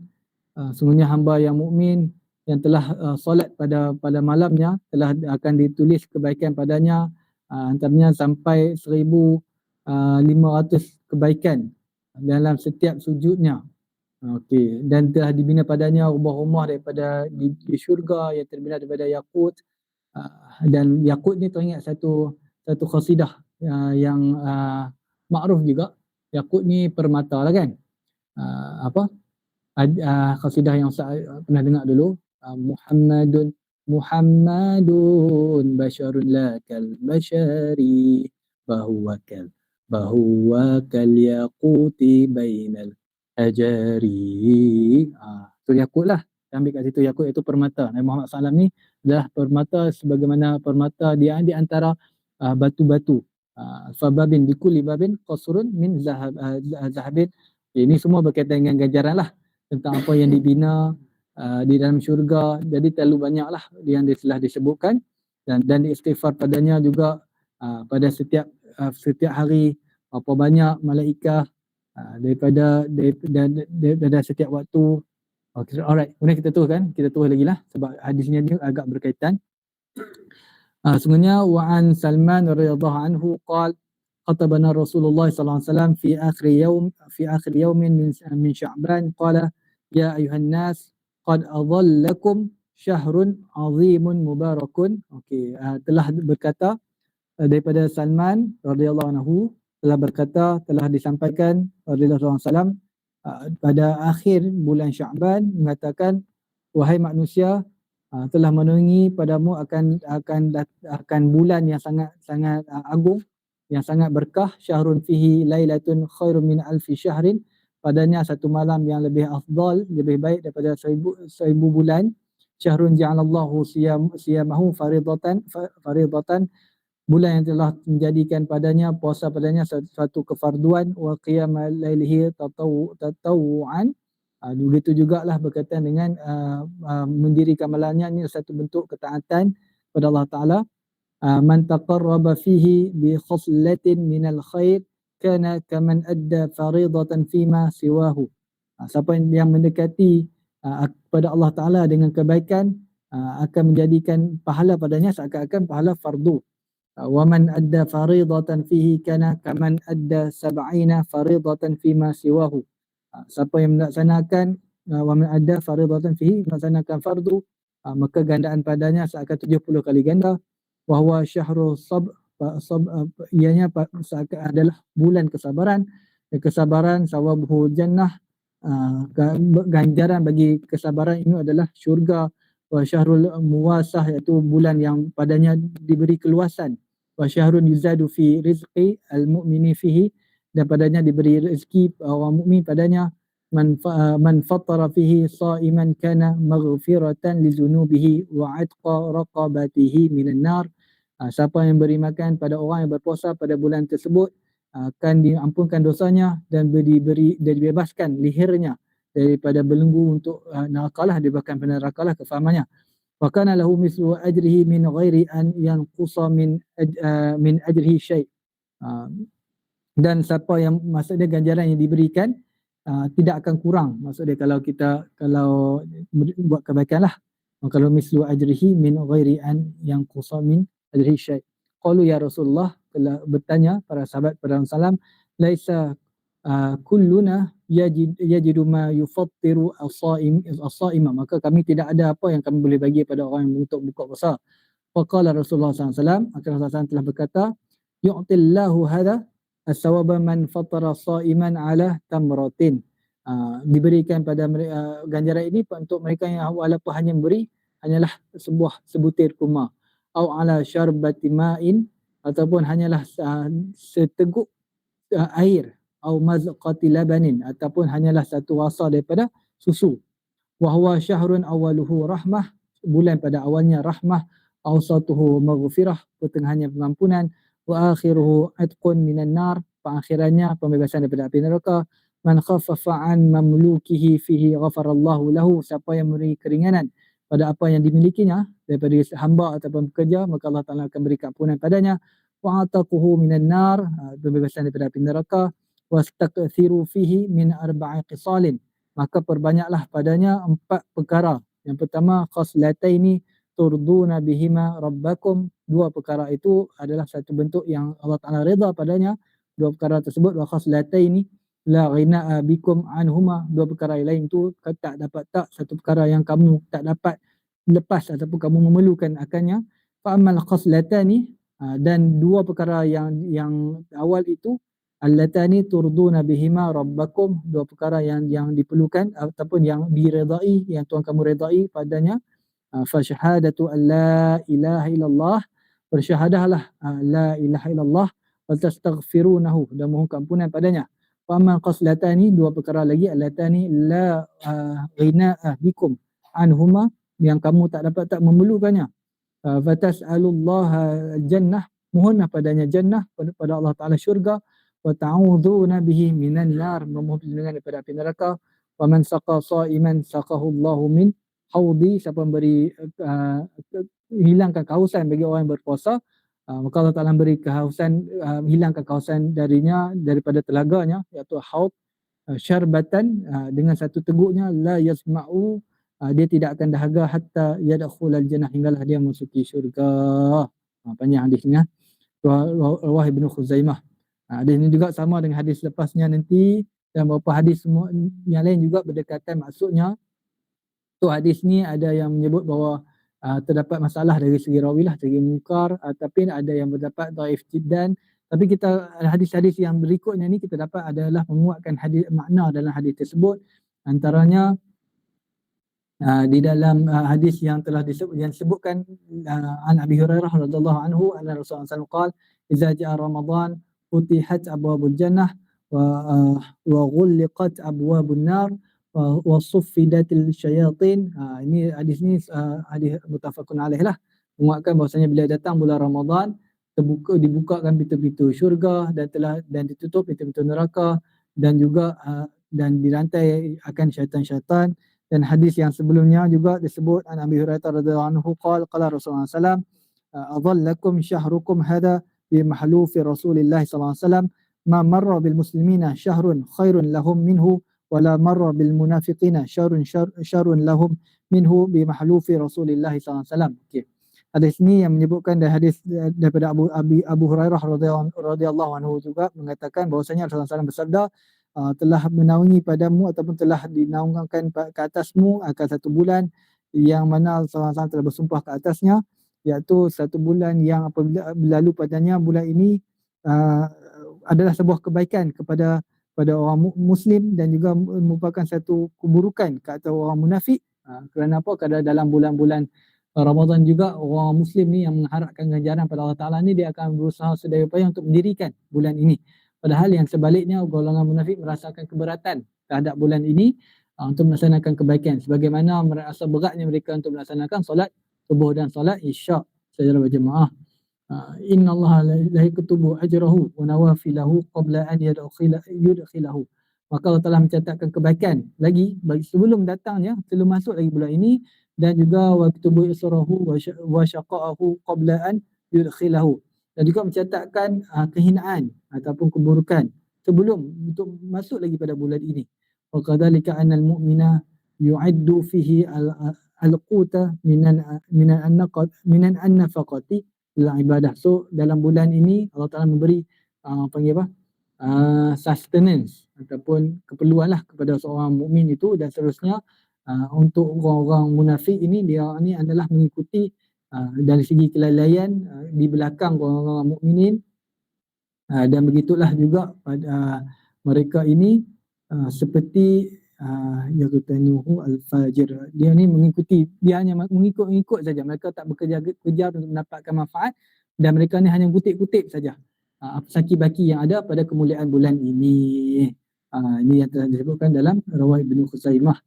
Sungguhnya hamba yang mukmin yang telah solat pada malamnya telah akan ditulis kebaikan padanya, antaranya sampai 1,500 kebaikan dalam setiap sujudnya. Okey, dan telah dibina padanya rumah-rumah daripada di syurga yang terbina daripada yakut. Dan yakut ni teringat satu qasidah yang makruf juga. Yakut ni permata lah kan. Qasidah yang saya pernah dengar dulu. Muhammadun basyarun lakal basyari bahuwa kal yaquti bainal ajari. So yakut lah, ambil kat situ yakut iaitu permata. Nabi Muhammad SAW ni adalah permata sebagaimana permata dia di antara batu-batu. Fababin bikulli babin qasrun min zahabin. Ini semua berkaitan dengan ganjaran lah tentang apa yang dibina di dalam syurga. Jadi terlalu banyak lah yang telah disebutkan dan istighfar padanya juga pada setiap hari, apa banyak malaikat daripada setiap waktu. Okay, alright, kemudian kita terus lagi lah sebab hadisnya ni agak berkaitan. Sungguhnya wa'an Salman radhiyallahu anhu qala khatabana Rasulullah sallallahu alaihi wasallam fi akhir yawmin min Sya'ban qala ya ayuhan nas qad adhallakum syahrun azimun mubarakun. Okey, telah berkata daripada Salman radhiyallahu anhu telah berkata, telah disampaikan radhiyallahu anhu pada akhir bulan Syaban mengatakan, wahai manusia, telah menunggu padamu akan bulan yang sangat agung, yang sangat berkah, syahrun fihi lailatun khairun min alfi syahrin, padanya satu malam yang lebih afdal, lebih baik daripada seribu bulan. Syahrun ja'alallahu siyamahu faridatan, bulan yang telah menjadikan padanya puasa padanya suatu kefarduan, wa qiyama lailihi tatawuan. Begitu jugalah berkaitan dengan mendirikan malamnya, ini satu bentuk ketaatan kepada Allah Ta'ala. Man taqarraba fihi bi khaslatin minal khair kana kaman adda faridatan fima siwahu. Siapa yang mendekati kepada Allah Ta'ala dengan kebaikan akan menjadikan pahala padanya seakan-akan pahala fardu. Wa man adda faridatan fihi kana kaman adda sab'ina faridatan fima siwahu. Siapa yang melaksanakan wa man adda faridatan fihi, melaksanakan fardu, maka gandaan padanya seakan 70 kali ganda. Wa huwa syahru ianya adalah bulan kesabaran. Kesabaran sawabuhu jannah, ganjaran bagi kesabaran ini adalah syurga. Wa syahrul muwasah, iaitu bulan yang padanya diberi keluasan. Wa syahrun yuzadu fi rizqi al-mu'mini fihi, dan padanya diberi rezeki orang mukmin padanya. Man fattara fihi sa'iman kana maghfiratan li dhunubihi wa 'atqa raqabatihi minan nar. Siapa yang beri makan pada orang yang berpuasa pada bulan tersebut akan diampunkan dosanya dan dibebaskan lehernya daripada belenggu untuk nerakalah, diberikan pada nerakalah kefahamannya. Wa kana lahu mislu ajrihi min ghairi an yanqusa min ajrihi syai'. Dan siapa yang, maksudnya ganjaran yang diberikan tidak akan kurang. Maksudnya kalau buat kebaikan lah. Kalau mislu ajrihi min ghairi an yanqusa min ajrihi syai'. Qalu ya Rasulullah, telah bertanya para sahabat pada Rasulullah, laisa kulluna yajidu ma yufattiru as-sa'ima, maka kami tidak ada apa yang kami boleh bagi pada orang yang untuk buka puasa. Faqala Rasulullah SAW, maka Rasulullah SAW telah berkata, yu'tillahu hadha as-sawaba man fattara sa'iman ala tamratin. Diberikan pada ganjaran ini untuk mereka yang walaupun hanya memberi hanyalah sebutir kurma, au ala syarbati ma'in, ataupun hanyalah seteguk air, au mazqati labanin, ataupun hanyalah satu rasa daripada susu. Wa huwa syahrun awaluhu rahmah, bulan pada awalnya rahmah, awsatuhu maghfirah, pertengahannya pengampunan, wa akhiruhu atqun minan nar, perakhirannya pembebasan daripada api neraka. Man khaffafa an mamlukihi fihi ghafarallahu lahu, siapa yang memberi keringanan pada apa yang dimilikinya daripada hamba ataupun pekerja, maka Allah Ta'ala akan beri keampunan padanya. Wa ataquhu minan nar, pembebasan daripada api neraka. Wastaktsiru fihi min arba'i qisalin, maka perbanyaklah padanya 4 perkara. Yang pertama, khaslataini turduna bihima rabbakum, 2 perkara itu adalah satu bentuk yang Allah Ta'ala redha padanya. 2 perkara tersebut, wa khaslataini la ghina'a bikum anhuma, 2 perkara lain itu tak dapat satu perkara yang kamu tak dapat lepas ataupun kamu memerlukan akannya. Fa ammal khaslatani, dan 2 perkara yang awal itu, allatani turduna bihima rabbakum, 2 perkara yang diperlukan ataupun yang diredai, yang Tuhan kamu redai padanya. Fa syahadatu an la ilaha illallah, bersyahadahlah la ilaha illallah, wa tastaghfirunahu, dan mohon keampunan padanya. Wa amma qaslatani, 2 perkara lagi, allatani la ghina'a bikum anhuma, yang kamu tak memerlukannya. Fa tas'alullaha jannah, mohonlah padanya jannah, pada Allah Ta'ala syurga. Wa ta'udzuuna bihi minan nar, memohon perlindungan daripada api neraka. Wa man saqa sa'iman saqahu Allahu min haudi, siapa memberi hilangkan kehausan bagi orang yang berpuasa, maka Allah Ta'ala beri kehausan, hilangkan kehausan daripada telaganya, iaitu haud, syarbatan, dengan satu teguknya, la yasma'u, dia tidak akan dahaga hatta yadkhulal jannah, hinggalah dia masuki syurga. Panjang hadisnya, riwayat Ibnu Khuzaimah. Hadis ini juga sama dengan hadis lepasnya nanti, dan beberapa hadis semua yang lain juga berdekatan maksudnya. So hadis ni ada yang menyebut bahawa terdapat masalah dari segi rawi lah, segi munkar, tapi ada yang berdapat dhaif jiddan. Tapi kita hadis-hadis yang berikutnya ni kita dapat adalah menguatkan hadis, makna dalam hadis tersebut. Antaranya di dalam hadis yang telah disebutkan an Abi Hurairah radhiyallahu anhu anna Rasulullah sallallahu alaihi wasallam qala idza jaa Ramadan futihat abwabul jannah wa ghulliqat abwabun nar wa suffidatil syayatin. Ini hadis ni hadis muttafaqun alaih lah, menguatkan bahawasanya bila datang bulan Ramadan dibukakan pintu-pintu syurga dan ditutup pintu-pintu neraka, dan juga dan dirantai akan syaitan-syaitan. Dan hadis yang sebelumnya juga disebut an Abi Hurairah radhiyallahu anhu qala Rasulullah sallallahu alaihi wasallam adhallakum syahrukum hadha bi mahlufi Rasulillah sallallahu alaihi wasallam ma marra bil muslimina syahrun khairun lahum minhu wala marra bil munafiqina syarrun lahum minhu bi mahlufi Rasulillah sallallahu alaihi wasallam. Okey. Hadis ni yang menyebutkan dari hadis daripada Abu Hurairah radhiyallahu anhu juga mengatakan bahwasanya Rasulullah SAW bersabda telah menaungi padamu ataupun telah dinaungkan ke atasmu akan satu bulan yang mana Rasulullah SAW telah bersumpah ke atasnya, iaitu satu bulan yang apabila berlalu padanya bulan ini adalah sebuah kebaikan kepada orang Muslim dan juga merupakan satu keburukan ke atas orang munafik. Kerana apa? Kerana dalam bulan-bulan Ramadan juga orang Muslim ni yang mengharapkan ganjaran pada Allah Ta'ala ni, dia akan berusaha sedaya upaya untuk mendirikan bulan ini. Padahal yang sebaliknya golongan munafik merasakan keberatan terhadap bulan ini untuk melaksanakan kebaikan. Sebagaimana merasa beratnya mereka untuk melaksanakan solat subuh dan solat isyak secara berjemaah. Inna Allah la yaktubu ajrahu wa nawafilahu qabla an yudkhilahu. Maka Allah telah mencatatkan kebaikan lagi bagi sebelum datangnya, sebelum masuk lagi bulan ini, dan juga waktubu israhu wa syaqa'ahu qabla an yudkhilahu, dan juga mencatatkan kehinaan ataupun keburukan sebelum untuk masuk lagi pada bulan ini. Wa kadzalika anal mu'mina yu'addu fihi al-quta minan an-nafaqati lil ibadah. So dalam bulan ini Allah Taala memberi sustenance ataupun keperluan lah kepada seorang mukmin itu, dan seterusnya. Untuk orang-orang munafik ini, dia ni adalah mengikuti dari segi kelalaian di belakang orang-orang mukminin, dan begitulah juga pada mereka ini seperti yaqtanuhu al-fajir. Dia ni mengikuti, dia hanya mengikut saja, mereka tak bekerja untuk mendapatkan manfaat, dan mereka ni hanya kutip-kutip saja saki-baki yang ada pada kemuliaan bulan ini. Ini yang telah disebutkan dalam riwayat Ibnu Khuzaimah.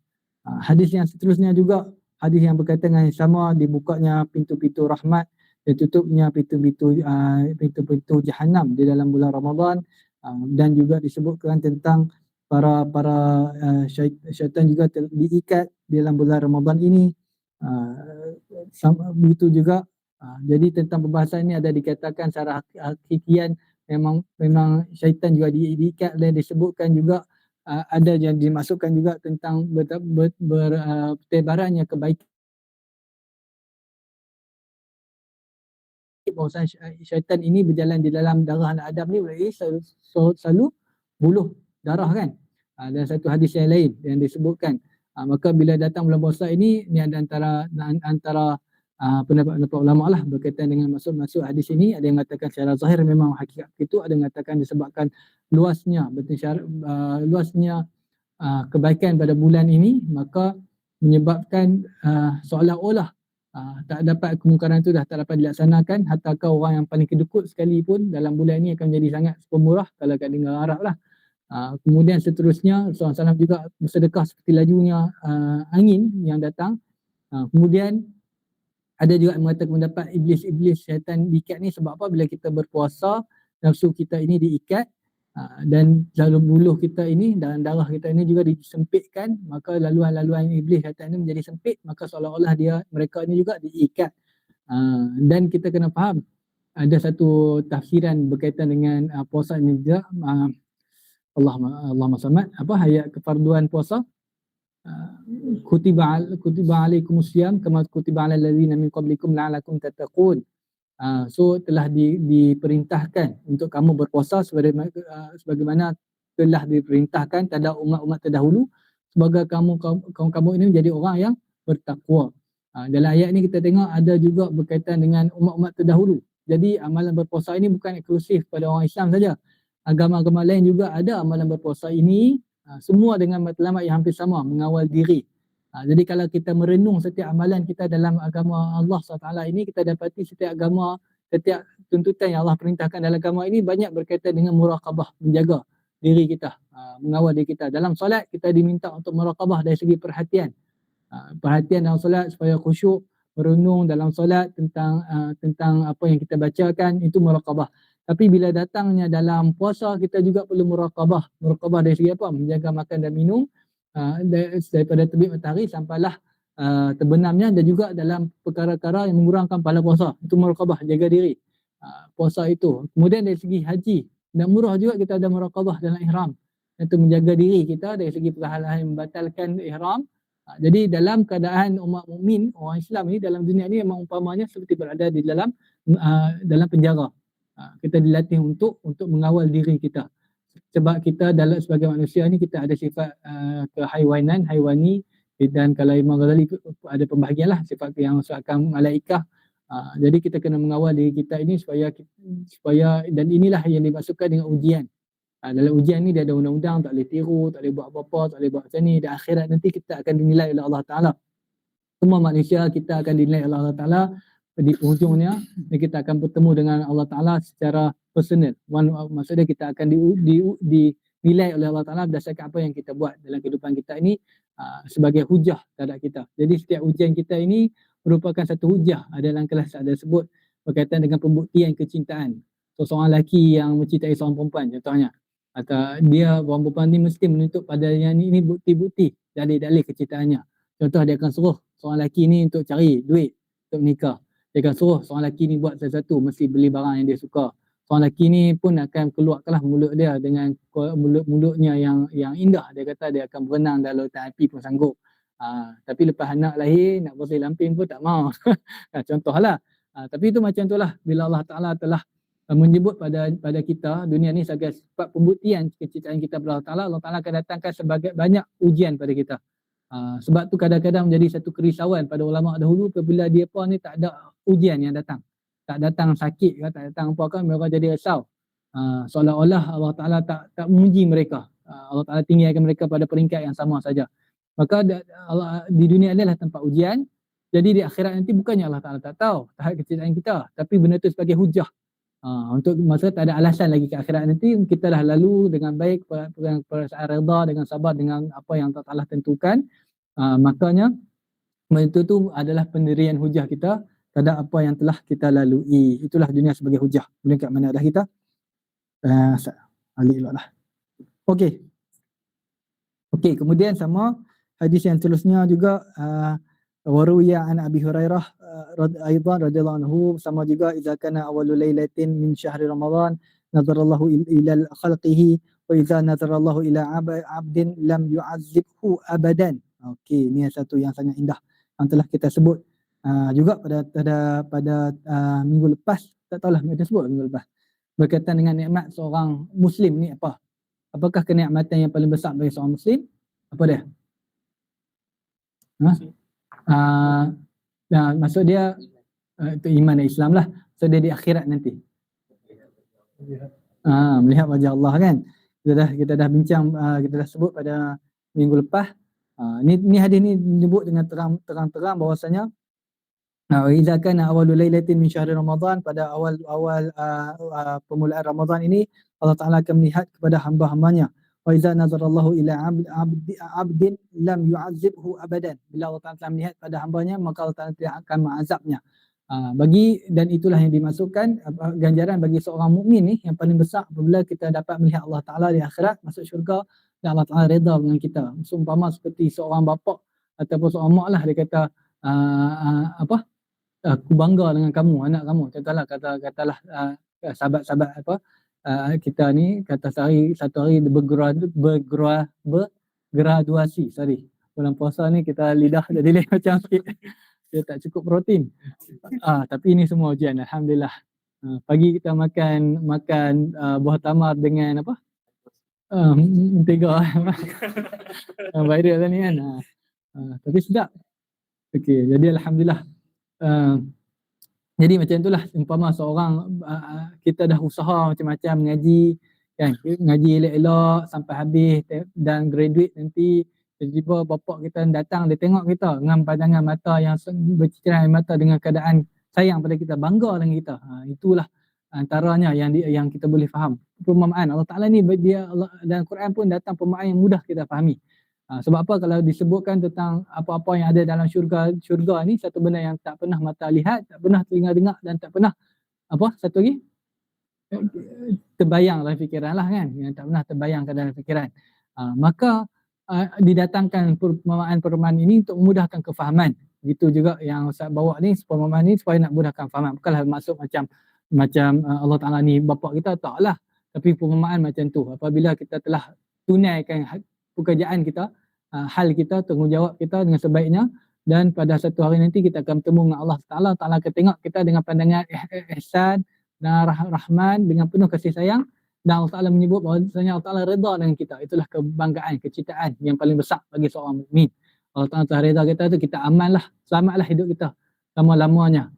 Hadis yang seterusnya juga hadis yang berkaitan dengan yang sama, dibukanya pintu-pintu rahmat dan tutupnya pintu-pintu jahanam di dalam bulan Ramadan, dan juga disebutkan tentang para syaitan juga diikat di dalam bulan Ramadan ini. Begitu juga jadi tentang pembahasan ini ada dikatakan secara hakikian memang syaitan juga diikat, dan disebutkan juga ada yang dimasukkan juga tentang bertebarannya kebaikan. Bahawa syaitan ini berjalan di dalam darah anak Adam ni berarti selalu buluh darah kan. Dan satu hadis yang lain yang disebutkan. Maka bila datang bulan puasa ini ada antara pendapat ulama lah berkaitan dengan maksud hadis ini. Ada yang mengatakan secara zahir memang hakikat itu, ada yang mengatakan disebabkan luasnya kebaikan pada bulan ini, maka menyebabkan seolah-olah tak dapat kemungkaran itu dah tak dapat dilaksanakan, hatta orang yang paling kedekut sekalipun dalam bulan ini akan menjadi sangat pemurah kalau kat dengar Arab lah. Kemudian seterusnya Rasulullah SAW juga bersedekah seperti lajunya angin yang datang. Kemudian ada juga yang mengatakan pendapat iblis syaitan diikat ni sebab apa? Bila kita berpuasa, nafsu kita ini diikat, dan lalu buluh kita ini dan darah kita ini juga disempitkan, maka laluan-laluan iblis syaitan ini menjadi sempit, maka seolah-olah mereka ini juga diikat. Dan kita kena faham ada satu tafsiran berkaitan dengan puasa ini juga. Allahumma samad, ayat kefarduan puasa, kutiba alaikumusiyam kama kutiba alal ladzina min qablikum la'allakum tattaqun. So telah diperintahkan untuk kamu berpuasa sebagaimana telah diperintahkan terhadap umat-umat terdahulu, sebagai kamu ini menjadi orang yang bertakwa. Dalam ayat ni kita tengok ada juga berkaitan dengan umat-umat terdahulu. Jadi amalan berpuasa ini bukan eksklusif pada orang Islam saja. Agama-agama lain juga ada amalan berpuasa ini, semua dengan matlamat yang hampir sama, mengawal diri. Jadi kalau kita merenung setiap amalan kita dalam agama Allah SWT ini, kita dapati setiap agama, setiap tuntutan yang Allah perintahkan dalam agama ini banyak berkaitan dengan muraqabah, menjaga diri kita, mengawal diri kita. Dalam solat kita diminta untuk muraqabah dari segi perhatian. Perhatian dalam solat supaya khusyuk, merenung dalam solat tentang apa yang kita bacakan, itu muraqabah. Tapi bila datangnya dalam puasa, kita juga perlu muraqabah. Muraqabah dari segi apa? Menjaga makan dan minum daripada terbit matahari sampailah terbenamnya, dan juga dalam perkara-perkara yang mengurangkan pahala puasa. Itu muraqabah, jaga diri. Puasa itu. Kemudian dari segi haji dan umrah juga kita ada muraqabah dalam ihram. Itu menjaga diri kita dari segi perkara yang membatalkan ihram. Jadi dalam keadaan umat mukmin, orang Islam ini dalam dunia ini memang umpamanya seperti berada di dalam penjara. Kita dilatih untuk mengawal diri kita. Sebab kita dalam sebagai manusia ni kita ada sifat kehaiwanan, haiwani, dan kalau Imam Ghazali ada pembahagian lah sifat yang seakan malaikah. Jadi kita kena mengawal diri kita ini supaya dan inilah yang dimaksudkan dengan ujian. Dalam ujian ni dia ada undang-undang, tak boleh tiru, tak boleh buat apa-apa, tak boleh buat macam ni. Dan akhirat nanti kita akan dinilai oleh Allah Ta'ala. Semua manusia kita akan dinilai oleh Allah Ta'ala. Di penghujungnya kita akan bertemu dengan Allah Ta'ala secara personal. Maksudnya kita akan dinilai oleh Allah Ta'ala berdasarkan apa yang kita buat dalam kehidupan kita ini sebagai hujah terhadap kita. Jadi setiap ujian kita ini merupakan satu hujah. Dalam kelas ada sebut berkaitan dengan pembuktian kecintaan. Seorang lelaki yang mencintai seorang perempuan contohnya, atau dia orang perempuan ni mesti menuntut padanya ini bukti-bukti dalil-dalil kecintaannya. Contoh dia akan suruh seorang lelaki ni untuk cari duit untuk menikah. Dia akan suruh seorang lelaki ni buat sesuatu, mesti beli barang yang dia suka. Seorang lelaki ni pun akan keluarkanlah mulut dia dengan mulutnya yang indah. Dia kata dia akan berenang dalam lautan api pun sanggup. Tapi lepas anak lahir nak bersih lampin pun tak mau. Contohlah. Tapi itu macam itulah bila Allah Ta'ala telah menyebut pada kita dunia ni sebagai sebab pembuktian kecintaan kita kepada Allah Ta'ala, Allah Ta'ala akan datangkan sebagai banyak ujian pada kita. Sebab tu kadang-kadang menjadi satu kerisauan pada ulama dahulu apabila dia pun ni tak ada ujian yang datang. Tak datang sakit ke, tak datang apa kan, mereka jadi risau. Seolah-olah Allah Ta'ala tak memuji mereka. Allah Ta'ala tinggalkan mereka pada peringkat yang sama saja. Maka di dunia ni adalah tempat ujian. Jadi di akhirat nanti bukannya Allah Ta'ala tak tahu tahap kecintaan kita, tapi benda tu sebagai hujah. Untuk masa tak ada alasan lagi ke akhirat nanti, kita dah lalu dengan baik, dengan perasaan reda, dengan sabar, dengan apa yang Allah Ta'ala tentukan. Makanya itu tu adalah pendirian hujah kita terhadap apa yang telah kita lalui. Itulah dunia sebagai hujah. Kemudian kat mana dah kita? Alik elok lah. Okey, kemudian sama hadis yang seterusnya juga waruya an Abi Hurairah aidan radhiyallahu anhu, sama juga idza kana awwalul lailatin min syahri Ramadan nazarallahu ila khalqihi wa idza nazarallahu ila 'abdin lam yu'azzibhu abadan. Okey, ni satu yang sangat indah yang telah kita sebut juga pada minggu lepas, tak tahulah kita sebut minggu lepas, berkaitan dengan nikmat seorang muslim ni apa? Apakah kenikmatan yang paling besar bagi seorang muslim? Apa dia? Maksud dia itu iman dan Islam lah. So dia di akhirat nanti. Melihat wajah Allah kan. Kita dah bincang, kita dah sebut pada minggu lepas. Ni hadis ni menyebut dengan terang-terang bahwasanya idza kana awwalul lailatin min syahri Ramadan, pada awal permulaan Ramadan ini Allah Ta'ala akan melihat kepada hamba-hambanya. Wa idza nazarallahu ila 'abdin lam yu'azzibhu abadan. Bila Allah Ta'ala melihat pada hambanya, maka Allah Ta'ala tidak akan mengazabnya. Dan itulah yang dimasukkan ganjaran bagi seorang mukmin ni yang paling besar apabila kita dapat melihat Allah Ta'ala di akhirat, masuk syurga dan Allah Ta'ala redha dengan kita. Seumpama seperti seorang bapa ataupun seorang mak lah, dia kata aku bangga dengan kamu, anak kamu. Katalah sahabat-sahabat kita ni kata satu hari bergraduasi. Bulan puasa ni kita lidah jadi lain macam sikit. Dia tak cukup protein. Tapi ini semua ujian, alhamdulillah. Pagi kita makan buah tamar dengan apa? Mentega. Viral lah ni kan. Tapi sedap. Okey, jadi alhamdulillah. Uh, jadi macam itulah umpama seorang kita dah usaha macam-macam mengaji kan, ngaji elok-elok sampai habis dan graduate nanti tiba-tiba bapak kita datang dia tengok kita dengan pandangan mata yang berceceran air mata dengan keadaan sayang pada kita, bangga dengan kita. Itulah antaranya yang kita boleh faham. Perumpamaan Allah Taala ni dia dalam Quran pun datang perumpamaan yang mudah kita fahami. Sebab apa kalau disebutkan tentang apa-apa yang ada dalam syurga ni satu benda yang tak pernah mata lihat, tak pernah telinga dengar dan tak pernah apa satu lagi terbayang dalam fikiran lah kan, yang tak pernah terbayangkan dalam fikiran. Maka didatangkan perumpamaan ini untuk memudahkan kefahaman. Begitu juga yang Ustaz bawa ni perumpamaan ni supaya nak mudahkan fahaman. Bukanlah maksud macam Allah Taala ni bapak kita, taklah. Tapi perumpamaan macam tu apabila kita telah tunaikan pekerjaan kita, hal kita, tanggungjawab kita dengan sebaiknya, dan pada satu hari nanti kita akan bertemu dengan Allah Ta'ala. Allah akan tengok kita dengan pandangan ihsan dan rahman dengan penuh kasih sayang, dan Allah Ta'ala menyebut bahawa Allah Ta'ala reda dengan kita. Itulah kebanggaan, kecintaan yang paling besar bagi seorang mukmin. Allah Ta'ala telah reda kita tu, kita amanlah, selamatlah hidup kita lama-lamanya.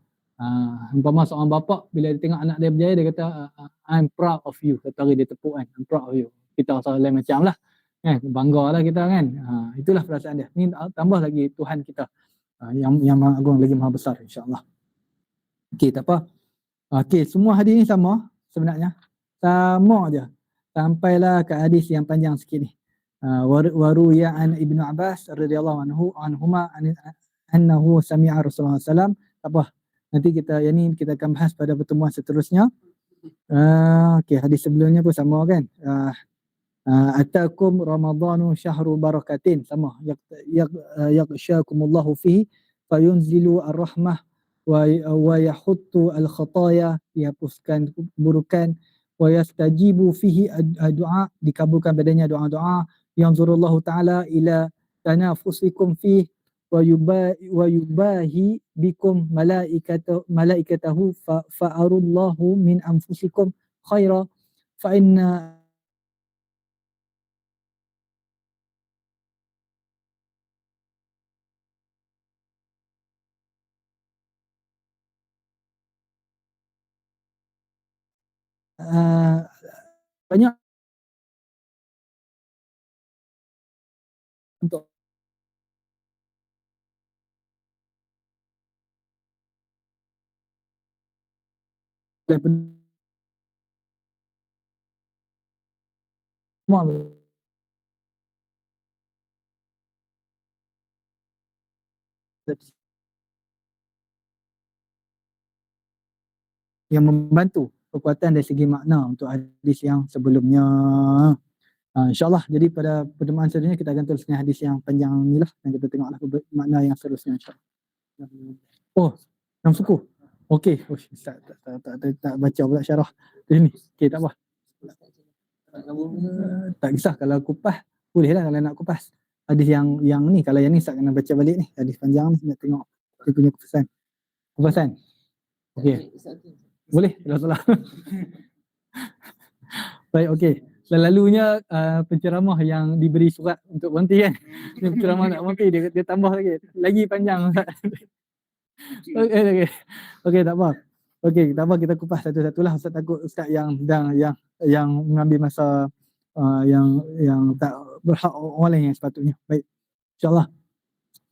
Umpama seorang bapa bila dia tengok anak dia berjaya, dia kata I'm proud of you, kata dia tepuk kan, I'm proud of you. Kita rasa lain macam lah. Banggalah kita kan. Itulah perasaan dia. Ni tambah lagi Tuhan kita yang Maha Agung lagi Maha Besar, insya-Allah. Okey, tak apa. Okey, semua hadis ni sama sebenarnya. Sama aja. Sampailah ke hadis yang panjang sikit ni. Waruya an Ibnu Abbas radhiyallahu anhuma annahu sami'a Rasulullah sallallahu alaihi wasallam. Apa? Nanti kita akan bahas pada pertemuan seterusnya. Okey, hadis sebelumnya pun sama kan. Atakum Ramadhanu syahru barakatin, sama yaghshakumullahu fihi fayunzilu ar-rahmah wa yahuttu al-khataya, dihapuskan keburukan, wa yastajibu fihi ad-du'a, dikabulkan padanya doa-doa, yanzurullahu ta'ala ila tanafusikum fihi wa yubahi bikum malaikatahu fa'arullahu min anfusikum khaira fa inna banyak untuk yang membantu kekuatan dari segi makna untuk hadis yang sebelumnya. InsyaAllah, jadi pada pertemuan seterusnya kita akan teruskan hadis yang panjang ni lah, dan kita tengoklah makna yang seterusnya, insyaAllah. Oh, dalam suku. Okey, tak baca pula syarah ini. Okey, tak apa. Tak kisah kalau kupas, bolehlah kalau nak kupas. Hadis yang ni, kalau yang ni saya kena baca balik ni, hadis panjang ni, nak tengok dia punya kupasan. Okey. Boleh, tidak salah. Baik, okey. Selalunya penceramah yang diberi surat untuk berhenti kan. Penceramah nak berhenti, dia tambah lagi panjang. Okey, tak apa. Okey, tak apa, kita kupas satu-satulah. Ustaz takut ustaz yang mengambil masa yang tak berhak orang lain yang sepatutnya. Baik, insyaAllah.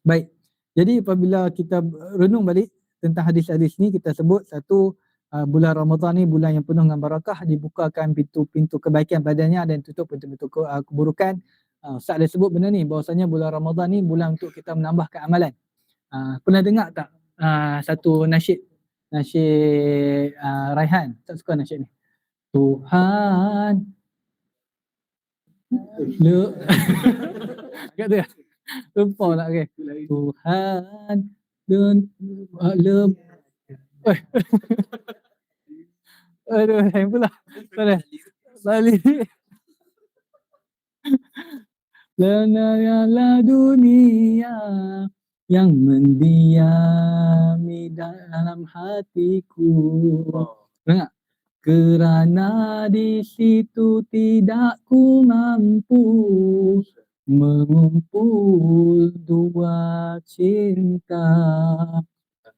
Baik, jadi apabila kita renung balik tentang hadis-hadis ni, kita sebut satu, bulan Ramadan ni bulan yang penuh dengan barakah, dibukakan pintu-pintu kebaikan padanya dan tutup pintu-pintu keburukan. Ustaz dah sebut benda ni, bahawasanya bulan Ramadan ni bulan untuk kita menambahkan amalan. Pernah dengar tak satu nasyid Raihan? Tak suka nasyid ni. Tuhan agak tu ya? Lupa tak, okay. Tuhan aduh, sayang pula. Balik. Lana dunia yang mendiami dalam hatiku. Dengar? Kerana di situ tidak ku mampu mengumpul dua cinta,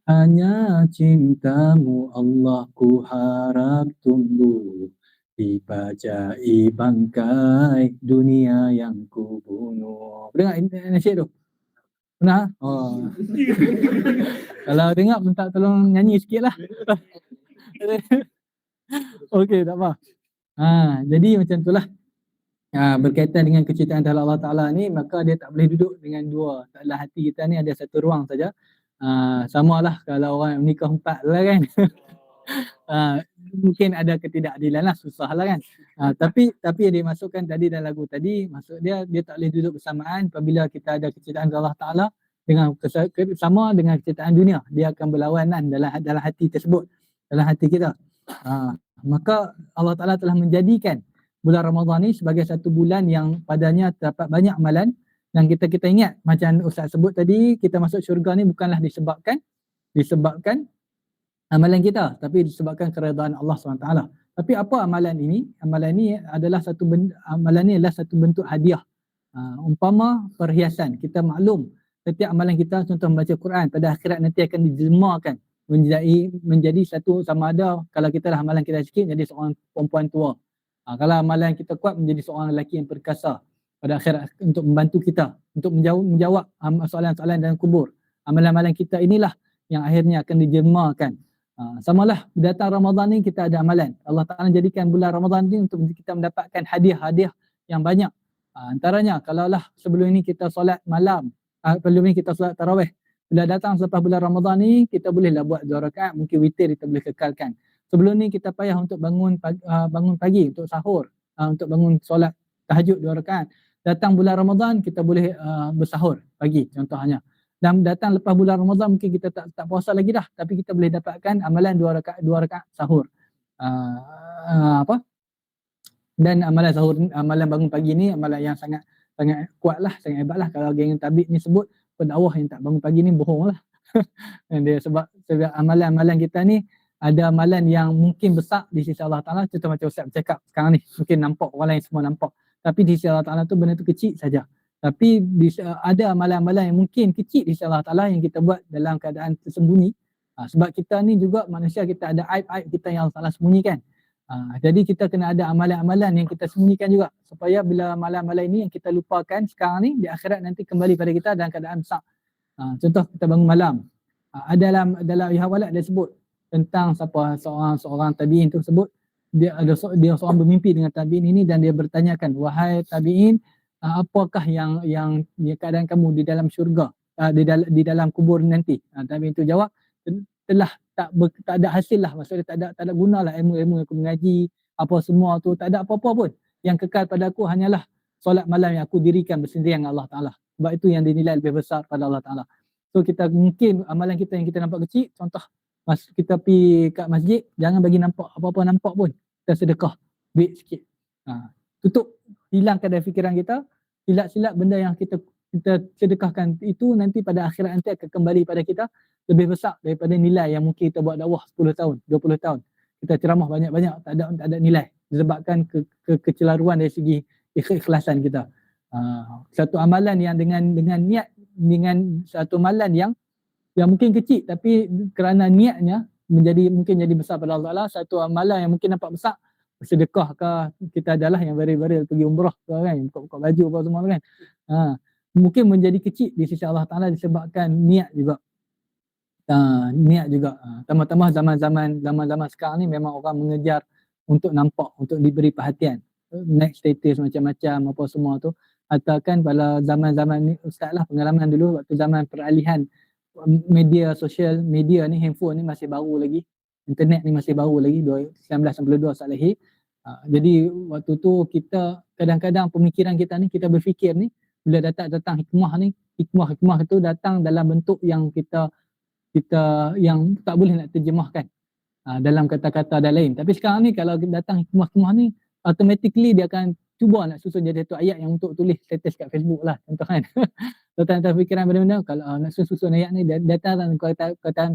hanya cintamu Allah ku harap tumbuh di bajai bangkai dunia yang ku bunuh. Dengar nasyid tu? Pernah? Oh. Kalau dengar minta tolong nyanyi sikit lah. Okey, tak apa. Jadi macam itulah. Berkaitan dengan kecintaan terhadap Allah Ta'ala ni, maka dia tak boleh duduk dengan dua. Dalam hati kita ni ada satu ruang saja. Samalah kalau orang menikah 4 lah kan. Mungkin ada ketidakadilan lah, susah lah kan. Tapi yang dimasukkan tadi dalam lagu tadi, maksud dia tak boleh duduk bersamaan apabila kita ada kecintaan Allah Ta'ala dengan sama dengan kecintaan dunia. Dia akan berlawanan dalam hati tersebut, dalam hati kita. Maka Allah Ta'ala telah menjadikan bulan Ramadan ni sebagai satu bulan yang padanya terdapat banyak amalan. Dan kita ingat macam Ustaz sebut tadi, kita masuk syurga ni bukanlah disebabkan amalan kita, tapi disebabkan keredaan Allah SWT. Tapi apa amalan ini? Amalan ini adalah satu bentuk hadiah. Umpama perhiasan. Kita maklum setiap amalan kita, contoh membaca Quran, pada akhirat nanti akan dijemakan menjadi satu, sama ada kalau kita lah amalan kita sikit jadi seorang perempuan tua. Kalau amalan kita kuat menjadi seorang lelaki yang perkasa pada akhirat untuk membantu kita untuk menjawab soalan-soalan dalam kubur. Amalan-amalan kita inilah yang akhirnya akan dijemakan. Samalah datang Ramadan ni kita ada amalan. Allah Ta'ala jadikan bulan Ramadan ni untuk kita mendapatkan hadiah-hadiah yang banyak. Antaranya kalaulah sebelum ini kita solat malam, sebelum ini kita solat tarawih. Bila datang selepas bulan Ramadan ni kita bolehlah buat 2 rakaat, mungkin witir kita boleh kekalkan. Sebelum ni kita payah untuk bangun pagi untuk sahur, untuk bangun solat tahajud 2 rakaat. Datang bulan Ramadan kita boleh bersahur pagi contohnya. Dan datang lepas bulan Ramadan mungkin kita tak puasa lagi dah, tapi kita boleh dapatkan amalan 2 rakaat sahur. Dan amalan sahur, amalan bangun pagi ni amalan yang sangat kuat lah, sangat hebat lah. Kalau geng tabik ni sebut pendakwah yang tak bangun pagi ni bohong lah. Dia sebab amalan-amalan kita ni ada amalan yang mungkin besar di sisi Allah Ta'ala. Contoh macam Ustaz bercakap sekarang ni, mungkin nampak orang lain semua nampak, tapi di sisi Allah Ta'ala tu benda tu kecil saja. Tapi ada amalan-amalan yang mungkin kecil di sisi Allah Ta'ala yang kita buat dalam keadaan tersembunyi. Sebab kita ni juga manusia, kita ada aib-aib kita yang Allah Ta'ala sembunyikan. Jadi kita kena ada amalan-amalan yang kita sembunyikan juga, supaya bila amalan-amalan ini yang kita lupakan sekarang ni, di akhirat nanti kembali pada kita dalam keadaan besar. Contoh kita bangun malam, dalam Ihwalat dia sebut tentang seorang tabi'in tu sebut, dia seorang bermimpi dengan tabi'in ini dan dia bertanyakan, wahai tabi'in, apakah yang keadaan kamu di dalam syurga, di dalam kubur nanti? Tabi'in tu jawab, telah tak ada hasil lah, maksudnya tak ada guna lah ilmu-ilmu yang aku mengaji, apa semua tu, tak ada apa-apa pun. Yang kekal pada aku hanyalah solat malam yang aku dirikan bersendirian dengan Allah Ta'ala. Sebab itu yang dinilai lebih besar pada Allah Ta'ala. So kita mungkin amalan kita yang kita nampak kecil, contoh kita pergi kat masjid, jangan bagi nampak apa-apa nampak pun. Kita sedekah, duit sikit. Tutup, hilangkan dari fikiran kita, silat-silat benda yang kita sedekahkan itu nanti pada akhirat nanti akan kembali pada kita lebih besar daripada nilai yang mungkin kita buat dakwah 10 tahun, 20 tahun. Kita ceramah banyak-banyak, tak ada nilai. Disebabkan kecelaruan dari segi keikhlasan kita. Satu amalan yang dengan niat, dengan satu amalan yang mungkin kecil tapi kerana niatnya mungkin jadi besar pada Allah Ta'ala. Satu amalan yang mungkin nampak besar, sedekah ke, kita adalah yang baril-baril pergi umrah ke kan, buka baju apa semua kan. Mungkin menjadi kecil di sisi Allah Ta'ala disebabkan niat juga. Tambah-tambah zaman sekarang ni memang orang mengejar untuk nampak, untuk diberi perhatian, naik status macam-macam apa semua tu. Atau kan pada zaman-zaman ni Ustaz lah, pengalaman dulu waktu zaman peralihan media sosial, media ni, handphone ni masih baru lagi, internet ni masih baru lagi, 1992 Ustaz lahir. Jadi waktu tu kita kadang-kadang pemikiran kita ni, kita berfikir ni bila datang hikmah ni, hikmah itu datang dalam bentuk yang kita yang tak boleh nak terjemahkan dalam kata-kata dan lain. Tapi sekarang ni kalau datang hikmah ni, automatically dia akan cuba nak susun jadi satu ayat yang untuk tulis status kat Facebook lah, contoh kan. Tentang fikiran benda-benda, kalau nak susun ayat ni datang dalam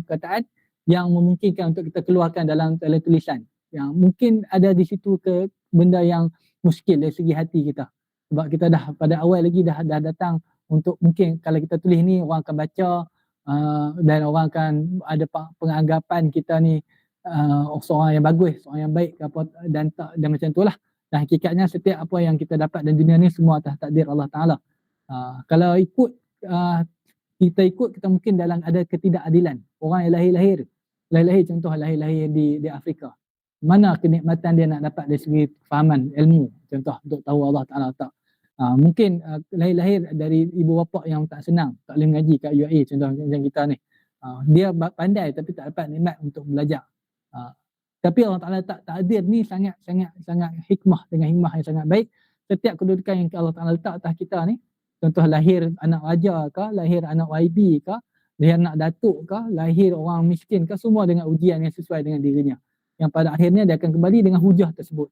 kataan yang memungkinkan untuk kita keluarkan dalam tulisan. Yang mungkin ada di situ ke benda yang muskil dari segi hati kita. Sebab kita dah pada awal lagi dah datang untuk mungkin kalau kita tulis ni orang akan baca dan orang akan ada penganggapan kita ni seorang yang bagus, seorang yang baik apa dan macam itulah. Dan hakikatnya setiap apa yang kita dapat dalam dunia ni semua atas takdir Allah Taala. Kalau ikut kita ikut, kita mungkin dalam ada ketidakadilan. Orang yang lahir contoh lahir di Afrika. Mana kenikmatan dia nak dapat dari segi fahaman ilmu, contoh untuk tahu Allah Taala tak. Mungkin lahir dari ibu bapa yang tak senang, tak boleh mengaji kat UAE contoh macam kita ni. Dia pandai tapi tak dapat nikmat untuk belajar. Tapi Allah Taala takdir ni sangat hikmah, dengan hikmah yang sangat baik. Setiap kedudukan yang Allah Taala letak atas kita ni, contoh lahir anak raja ke, lahir anak YB ke, lahir anak datuk ke, lahir orang miskin ke, semua dengan ujian yang sesuai dengan dirinya. Yang pada akhirnya dia akan kembali dengan hujah tersebut.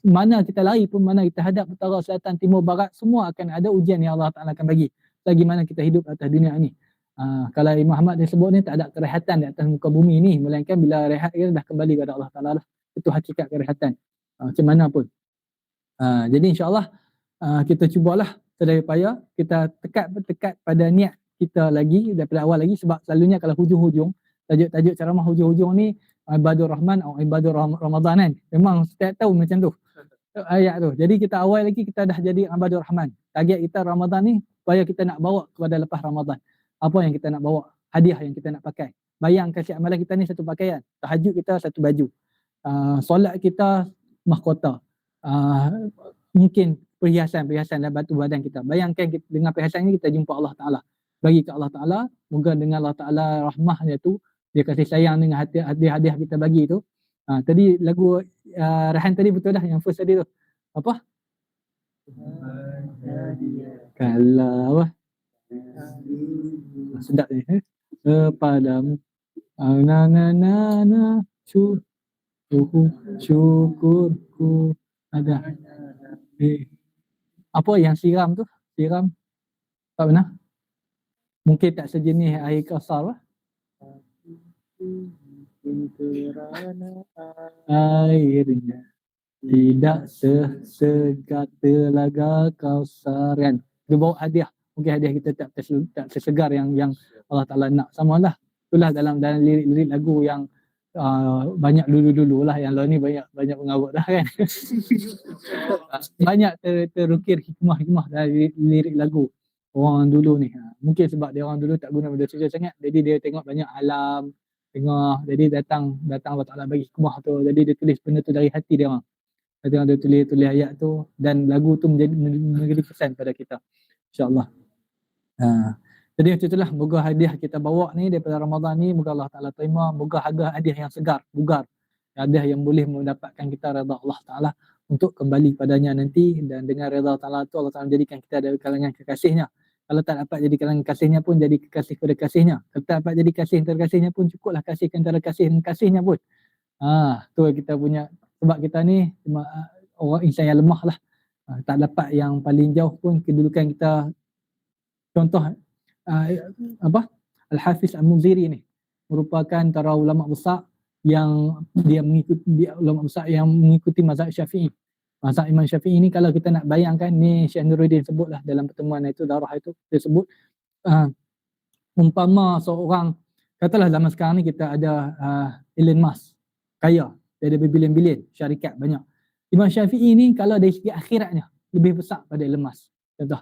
Mana kita lari pun, mana kita hadap utara, selatan, timur, barat, semua akan ada ujian yang Allah Ta'ala akan bagi. Lagi mana kita hidup atas dunia ni. Kalau Imam Ahmad dia sebut ni, tak ada kerehatan di atas muka bumi ni, melainkan bila rehat dia dah kembali kepada Allah Ta'ala lah. Itu hakikat kerehatan. Macam mana pun. Jadi insyaAllah kita cubalah sedaya payah, kita tekat pada niat kita lagi daripada awal lagi, sebab selalunya kalau hujung-hujung, tajuk ceramah hujung-hujung ni Ibadur Rahman atau Ibadur Ramadan kan. Memang setiap tahun macam tu. Ayat tu. Jadi kita awal lagi kita dah jadi Ibadur Rahman. Target kita Ramadan ni supaya kita nak bawa kepada lepas Ramadan. Apa yang kita nak bawa? Hadiah yang kita nak pakai. Bayangkan si amalan kita ni satu pakaian. Tahajud kita satu baju. Solat kita mahkota. Mungkin perhiasan dalam batu badan kita. Bayangkan kita, dengan perhiasan ni kita jumpa Allah Ta'ala. Bagi ke Allah Ta'ala. Moga dengan Allah Ta'ala rahmahnya tu, dia kasih sayang dengan hadiah kita bagi tu. Tadi lagu Rehan tadi betul dah yang first tadi tu. Apa? Kalau sedap ni. Kepadamu syukurku ada. Apa yang siram tu? Siram. Tak benar? Mungkin tak sejenis air Kausar lah. Airnya tidak sesegar telaga Kausar kan. Dia bawa hadiah. Mungkin hadiah kita tak sesegar yang Allah Ta'ala nak. Sama lah. Itulah dalam lirik-lirik lagu yang banyak dulu-dulu lah. Yang lain ni banyak mengarut dah kan. Banyak terukir hikmah-hikmah dari lirik lagu orang dulu ni. Mungkin sebab dia orang dulu tak guna benda sosial sangat. Jadi dia tengok banyak alam. Jadi datang Allah Ta'ala bagi hikmah tu. Jadi dia tulis benda tu dari hati dia orang. Dia tulis ayat tu. Dan lagu tu menjadi pesan pada kita. InsyaAllah. Jadi macam itulah. Moga hadiah kita bawa ni daripada Ramadan ni. Moga Allah Ta'ala terima. Moga hadiah yang segar, bugar. Hadiah yang boleh mendapatkan kita redha Allah Ta'ala untuk kembali padanya nanti. Dan dengan redha Ta'ala tu Allah Ta'ala menjadikan kita dari kalangan kekasihnya. Kalau tak dapat jadi kalangan kasihnya pun, jadi kekasih kepada kasihnya. Kalau tak dapat jadi kasih antara kasihnya pun, cukuplah kasih antara kasih dan kasihnya pun. Tu kita punya, sebab kita ni orang insan yang lemah lah. Tak dapat yang paling jauh pun kedudukan kita. Contoh Al-Hafiz Al-Munziri ni merupakan antara ulama besar yang ulama besar yang mengikuti mazhab Syafi'i. Mazhab Imam Syafi'i ni kalau kita nak bayangkan ni, Syekh Nuruddin sebutlah dalam pertemuan itu, darah itu, dia sebut umpama seorang, katalah zaman sekarang ni kita ada Elon Musk, kaya, dia ada berbilion-bilion syarikat banyak. Imam Syafi'i ni kalau dari segi akhiratnya lebih besar pada Elon Musk. Contoh.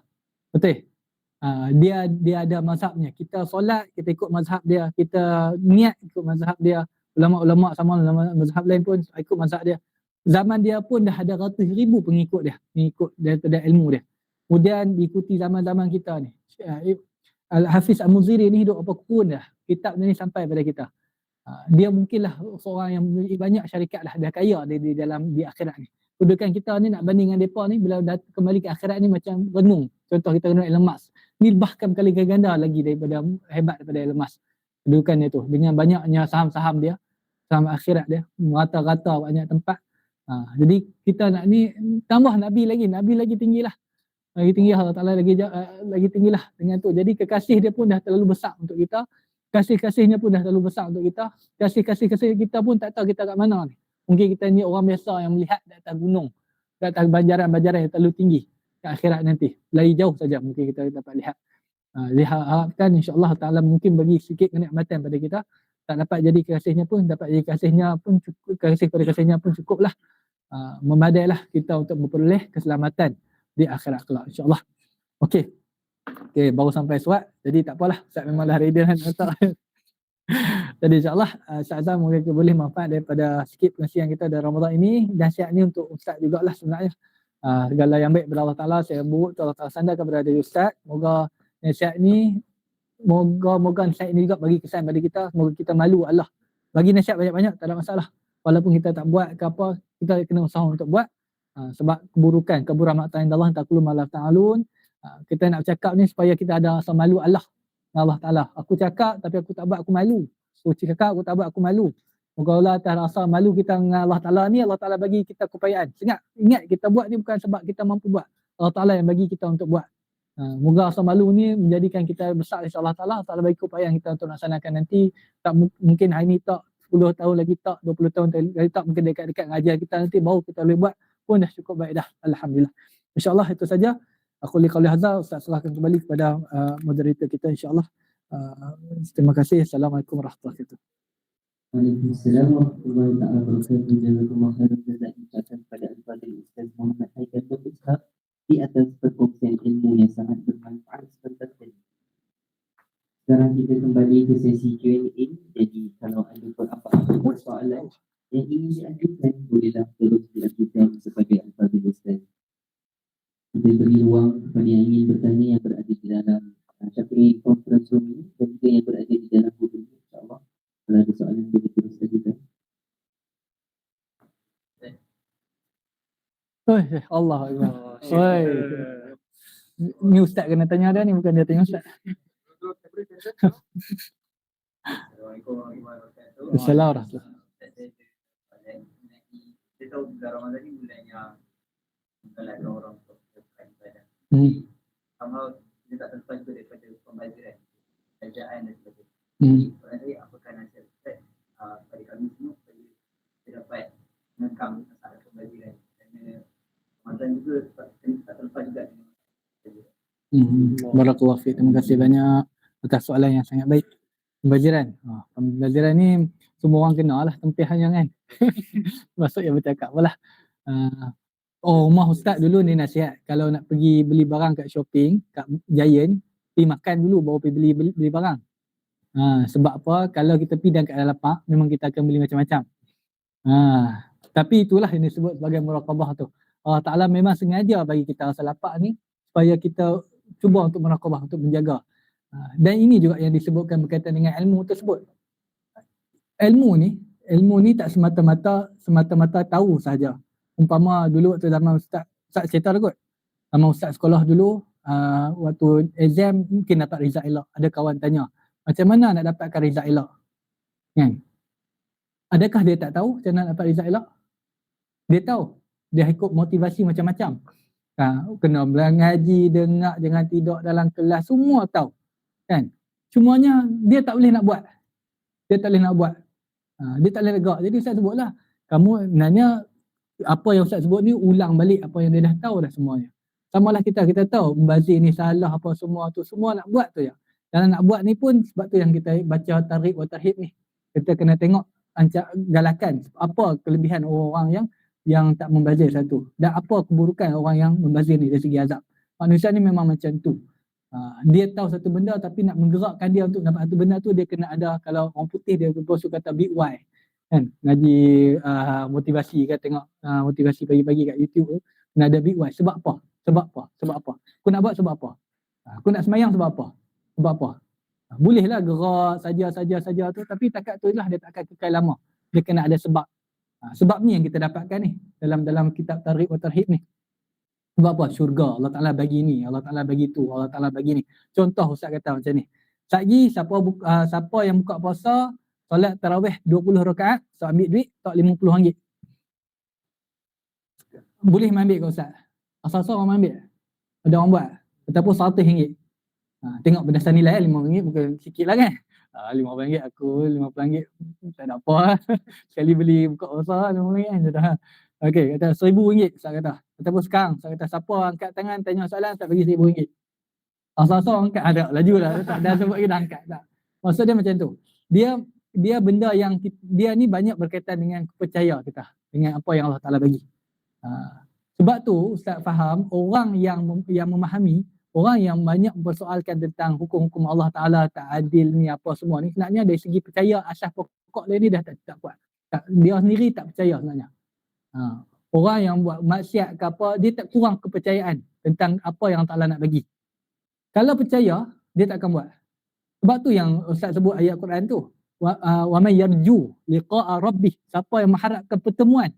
Betul? Dia ada mazhabnya. Kita solat, kita ikut mazhab dia. Kita niat ikut mazhab dia. Ulama-ulama sama mazhab lain pun ikut mazhab dia. Zaman dia pun dah ada ratus ribu pengikut dia. Mengikut daripada ilmu dia. Kemudian diikuti zaman-zaman kita ni. Al-Hafiz Al-Munziri ni hidup apa pun dah. Kitab ni sampai pada kita. Dia mungkinlah seorang yang memiliki banyak syarikat lah. Dia kaya di akhirat ni. Kedudukan kita ni nak banding dengan mereka ni, bila kembali ke akhirat ni macam renung. Contoh kita kenal Elon Musk. Ni bahkan kali ganda lagi daripada hebat daripada Elon Musk. Kedudukan dia tu. Dengan banyaknya saham-saham dia, saham akhirat dia, merata-rata banyak tempat. Jadi kita nak ni tambah Nabi lagi tinggi lah. Lagi tinggi Allah Ta'ala lagi tinggi lah dengan tu. Jadi kekasih dia pun dah terlalu besar untuk kita. Kasih-kasihnya pun dah terlalu besar untuk kita. Kasih kita pun tak tahu kita kat mana ni. Mungkin kita ni orang biasa yang melihat di atas gunung. datang banjaran-banjaran yang terlalu tinggi ke akhirat nanti. Lari jauh saja mungkin kita dapat lihat. Harapkan insya-Allah Taala mungkin bagi sikit kenikmatan pada kita. Tak dapat jadi kekasihnya pun, dapat jadi kekasihnya pun cukup, kasih pada kekasihnya pun cukuplah. Memadailah kita untuk memperoleh keselamatan di akhirat kelak insya-Allah. Okey. Okey, baru sampai suat. Jadi tak apalah, Ustaz memanglah ready dan letak. Jadi insya-Allah Ustaz Azam mungkin boleh manfaat daripada sikit pengajian kita dalam Ramadan ini. Nasihat ni untuk Ustaz jugalah sebenarnya. Segala yang baik daripada Allah Taala, saya buruk Allah Taala sandarkan kepada diri Ustaz. Moga nasihat ni, moga nasihat ini juga bagi kesan pada kita. Moga kita malu Allah. Bagi nasihat banyak-banyak tak ada masalah. Walaupun kita tak buat ke apa, kita kena usaha untuk buat. Sebab keburukan makta'in Allah taqulu ma la ta'alun. Kita nak cakap ni supaya kita ada rasa malu Allah Taala. Aku cakap tapi aku tak buat, aku malu. Aku cakap aku tak buat, aku malu. Moga Allah atas rasa malu kita dengan Allah Taala ni, Allah Taala bagi kita keupayaan. Ingat kita buat ni bukan sebab kita mampu buat. Allah Taala yang bagi kita untuk buat. Moga rasa malu ni menjadikan kita besar insya-Allah Taala. Allah Taala bagi keupayaan kita untuk laksanakan nanti. Tak mungkin hari ni tak, 10 tahun lagi tak, 20 tahun lagi tak, mungkin dekat-dekat ngajar kita nanti baru kita boleh buat pun dah cukup baik dah. Alhamdulillah. Insya-Allah itu saja. Aku liqauli hadza, Ustaz serahkan kembali kepada moderator kita insya-Allah. Terima kasih. Assalamualaikum warahmatullahi wabarakatuh. Waalaikumsalam warahmatullahi wabarakatuh. Jazakumullah khairan jazaa kepada Al-Fadhil Ustaz Muhammad Haidar bin Ishaq di atas perkongsian ilmu yang sangat bermanfaat sebentar tadi. Sekarang kita kembali ke sesi Q&A. Jadi kalau ada apa-apa soalan yang ingin diajukan, bolehlah terus diajukan kepada Al-Fadhil Ustaz. Kita beri ruang kepada yang ingin bertanya yang berada di dalam Syafi'i Conference Room ini dan juga yang berada di dalam Google, insyaAllah. Kalau ada soalan boleh terus ajukan. Allah Allah. Ni Ustaz kena tanya dia ni, bukan dia tanya Ustaz. Assalamualaikum warahmatullahi wabarakatuh. Assalamualaikum. Kita tahu bulan Ramadan ni bulan yang menggalakkan orang untuk berbuat ibadah. Somehow dia tak terlepas juga daripada pembaziran, kerajaan dan sebagainya. Jadi apakah nasihat Ustaz pada kami semua supaya kita dapat mengekang masalah pembaziran, kerana Ramadan juga tak terlepas juga dengan pembaziran. Barakallahu fiik. Terima kasih banyak atas soalan yang sangat baik. Pembaziran. Pembaziran ni semua orang kenal lah tempihannya kan. Masuk yang bercakap lah. Rumah Ustaz dulu ni nasihat, kalau nak pergi beli barang kat shopping, kat Giant, pergi makan dulu baru pergi beli barang. Sebab apa? Kalau kita pergi dan kat dalam lapak, memang kita akan beli macam-macam. Tapi itulah yang disebut sebagai muraqabah tu. Allah Ta'ala memang sengaja bagi kita rasa lapar ni supaya kita cuba untuk muraqabah, untuk menjaga. Dan ini juga yang disebutkan berkaitan dengan ilmu tersebut. Ilmu ni tak semata-mata tahu sahaja. Umpama dulu waktu zaman Ustaz cerita kot. Zaman Ustaz sekolah dulu, waktu exam mungkin dapat result elok. Ada kawan tanya, macam mana nak dapatkan result elok? Kan? Adakah dia tak tahu macam mana nak dapat result elok? Dia tahu. Dia ikut motivasi macam-macam. Kena mengaji, dengar, jangan tidur dalam kelas, semua tahu. Kan? Cumanya dia tak boleh nak buat. Dia tak boleh nak buat. Dia tak boleh legak. Jadi Ustaz sebutlah, kamu nanya apa yang Ustaz sebut ni, ulang balik apa yang dia dah tahu dah semuanya. Samalah kita tahu membazir ni salah apa semua tu, semua nak buat tu ya. Dan nak buat ni pun sebab tu yang kita baca tarhib wa tarhib ni. Kita kena tengok galakan apa kelebihan orang yang tak membazir satu, dan apa keburukan orang yang membazir ni dari segi azab. Manusia ni memang macam tu. Dia tahu satu benda tapi nak menggerakkan dia untuk dapat satu benda tu, dia kena ada, kalau orang putih dia berbosu kata big why. Kan? Ngaji motivasi kan, tengok motivasi pagi-pagi kat YouTube tu, kena ada big why. Sebab apa? Aku nak buat sebab apa? Aku nak semayang sebab apa? Sebab apa? Bolehlah gerak saja tu, tapi takat tu lah dia tak akan kekal lama. Dia kena ada sebab. Sebab ni yang kita dapatkan ni dalam kitab Tarhib wa Tarhib ni. Sebab apa? Syurga. Allah Ta'ala bagi ni, Allah Ta'ala bagi tu, Allah Ta'ala bagi ni. Contoh Ustaz kata macam ni. Satgi siapa yang buka puasa solat tarawih 20 rakaat, so ambil duit tak RM50. Boleh ambil ke Ustaz? Asal-asal orang ambil. Ada orang buat. Ataupun RM100. Tengok berdasar nilai RM5 bukan sikit lah kan. RM50 aku, RM50 tak ada apa. Sekali beli buka puasa RM50 kan. Okey, kata RM1,000 Ustaz kata. Ataupun sekarang Ustaz kata siapa angkat tangan tanya soalan Ustaz bagi RM1,000. Asal-asal angkat ada laju lah tak dah sebut kita angkat tak. Maksud dia macam tu. Dia benda yang dia ni banyak berkaitan dengan percaya kita dengan apa yang Allah Taala bagi. Sebab tu Ustaz faham orang yang memahami, orang yang banyak mempersoalkan tentang hukum-hukum Allah Taala, tak adil ni apa semua ni sebenarnya dari segi percaya asas pokok dia ni dah tak kuat. Dia sendiri tak percaya sebenarnya. Orang yang buat maksiat ke apa, dia tak kurang kepercayaan tentang apa yang Allah Taala nak bagi. Kalau percaya, dia tak akan buat. Sebab tu yang Ustaz sebut ayat Quran tu. Wa may yarju liqa'a rabbih. Siapa yang mengharapkan pertemuan.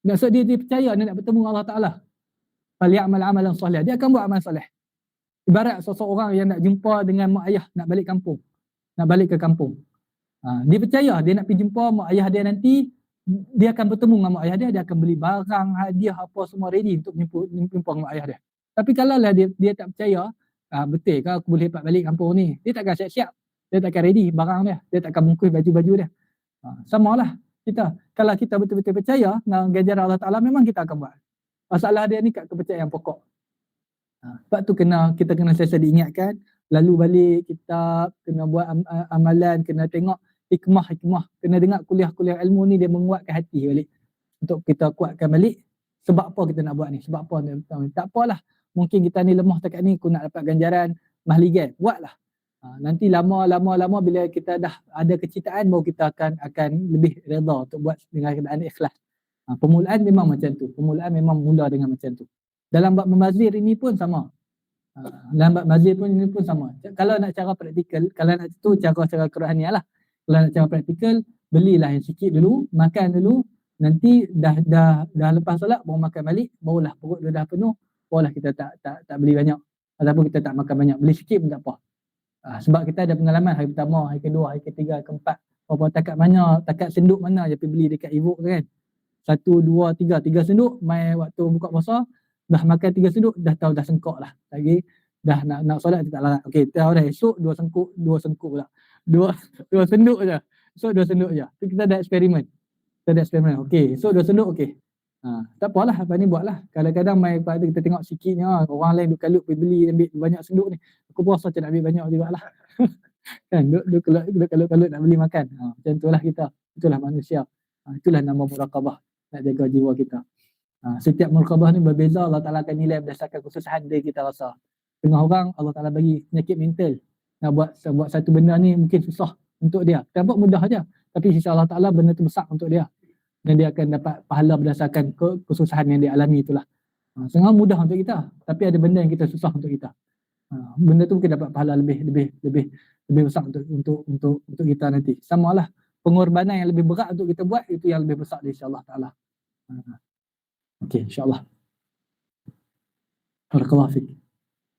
Maksud dia percaya dia nak bertemu dengan Allah Ta'ala. Falyamal amalan soleh. Dia akan buat amal soleh. Ibarat seseorang yang nak jumpa dengan mak ayah, nak balik kampung. Nak balik ke kampung. Dia percaya dia nak pergi jumpa mak ayah dia nanti, dia akan bertemu dengan mak ayah dia akan beli barang, hadiah apa semua ready untuk jumpa dengan mak ayah dia. Tapi kalau lah dia tak percaya, betul ke aku boleh dapat balik kampung ni? Dia takkan siap-siap. Dia takkan ready barang dia takkan bungkus baju-baju dia. Samalah kita. Kalau kita betul-betul percaya dengan ganjaran Allah Ta'ala, memang kita akan buat. Masalah dia ni kat kepercayaan pokok. Sebab tu kita kena selalu diingatkan, lalu balik kita kena buat amalan, kena tengok hikmah, kena dengar kuliah-kuliah ilmu ni, dia menguatkan hati balik. Untuk kita kuatkan balik, sebab apa kita nak buat ni? Sebab apa? Tak apalah. Mungkin kita ni lemah dekat ni, aku nak dapat ganjaran mahligai. Buatlah. Nanti lama-lama bila kita dah ada kecitaan, baru kita akan lebih redha untuk buat dengan keadaan ikhlas. Permulaan memang macam tu. Permulaan memang mula dengan macam tu. Dalam bab membazir ini pun sama. Dalam bab membazir pun ini pun sama. Kalau nak cara praktikal, kalau nak tu cara Qur'aniah lah. Kalau nak cara praktikal, belilah yang sikit dulu, makan dulu, nanti dah lepas solat baru makan balik, barulah perut dah penuh, barulah kita tak beli banyak. Ataupun kita tak makan banyak, beli sikit pun tak apa. Sebab kita ada pengalaman hari pertama, hari kedua, hari ketiga, hari keempat, takat senduk mana je pergi beli dekat Evoke tu kan. 1, 2, 3 senduk, mai waktu buka puasa, dah makan 3 senduk, dah tahu dah sengkok lah. Lagi dah nak solat tak larat. Okey, tahu dah esok 2 senduk pula. 2 senduk je. Esok 2 senduk je. Tu kita dah eksperimen. Okey, esok 2 senduk okey. Tak apalah, apa ni buatlah. Kadang-kadang mai kita tengok sikitnya, orang lain duk kalut pergi beli ambil banyak senduk ni. Aku puasa macam nak ambil banyak jugalah. Kan, duk kalut nak beli makan. Macam itulah kita. Itulah manusia. Itulah nama muraqabah. Nak jaga jiwa kita. Setiap muraqabah ni berbeza, Allah Ta'ala akan nilai berdasarkan kesusahan diri kita rasa. Tengah orang Allah Ta'ala bagi penyakit mental. Nak buat satu benda ni mungkin susah untuk dia. Kita buat mudah aja. Tapi sisi Allah Ta'ala benda tu besar untuk dia. Dan dia akan dapat pahala berdasarkan kesusahan yang dia alami itulah. Sangat mudah untuk kita. Tapi ada benda yang kita susah untuk kita. Benda tu mungkin dapat pahala lebih besar untuk kita nanti. Samalah pengorbanan yang lebih berat untuk kita buat, itu yang lebih besar dari Allah Ta'ala. Okey, insyaAllah. Barakallahu fiik.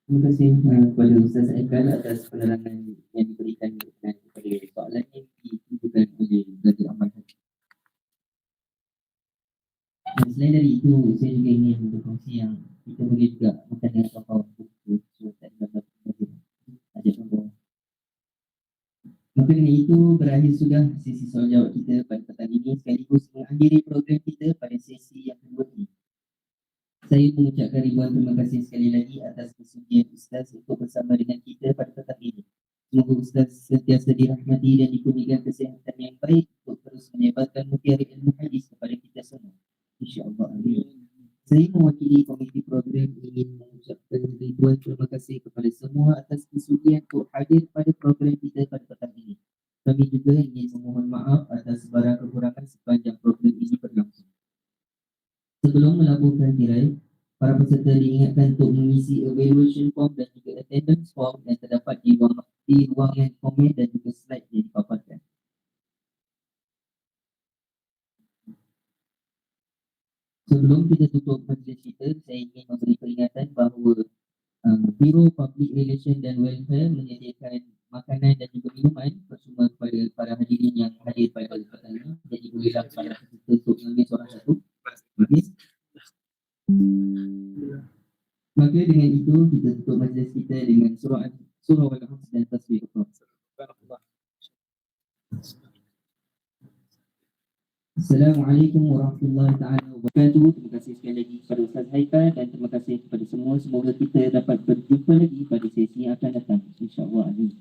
Terima kasih kepada Ustaz Aikal atas penerangan yang diberikan kepada soalan yang ditujukan oleh Belajar Amal Hati. Selain dari itu, saya juga ingin berkongsi yang kita boleh juga makan dengan tokoh buku surat dalam ajak nombor. Maka dengan itu berakhir sudah sesi soal jawab kita pada petang ini, sekaligus mengakhiri program kita pada sesi yang kedua ini. Saya mengucapkan ribuan terima kasih sekali lagi atas kesudian Ustaz untuk bersama dengan kita pada petang ini. Semoga Ustaz sentiasa dirahmati dan dikurniakan kesihatan yang baik untuk terus menyebarkan mutiara ilmu hadis kepada kita semua. InsyaAllah. Amin. Saya mewakili komiti program ingin mengucapkan ribuan terima kasih kepada semua atas kesudian untuk hadir pada program kita pada petang ini. Kami juga ingin memohon maaf atas sebarang kekurangan sepanjang program ini berlangsung. Sebelum melabuhkan tirai, para peserta diingatkan untuk mengisi evaluation form dan juga attendance form yang terdapat di ruang yang komen dan juga slide yang dipaparkan. Sebelum kita tutup majlis kita, saya ingin memberi peringatan bahawa Biro Public Relation dan Welfare menyediakan makanan dan juga minuman bersama kepada para hadirin yang hadir pada petang ini. Jadi bolehlah para peserta untuk mengambil seorang satu. Okay. Maka dengan itu kita tutup majlis kita dengan surah Al-Hamd dan tasbih. Assalamualaikum warahmatullahi taala wabarakatuh. Terima kasih sekali lagi kepada Ustaz Haikal dan terima kasih kepada semua. Semoga kita dapat berjumpa lagi pada sesi yang akan datang. InsyaAllah. Amin.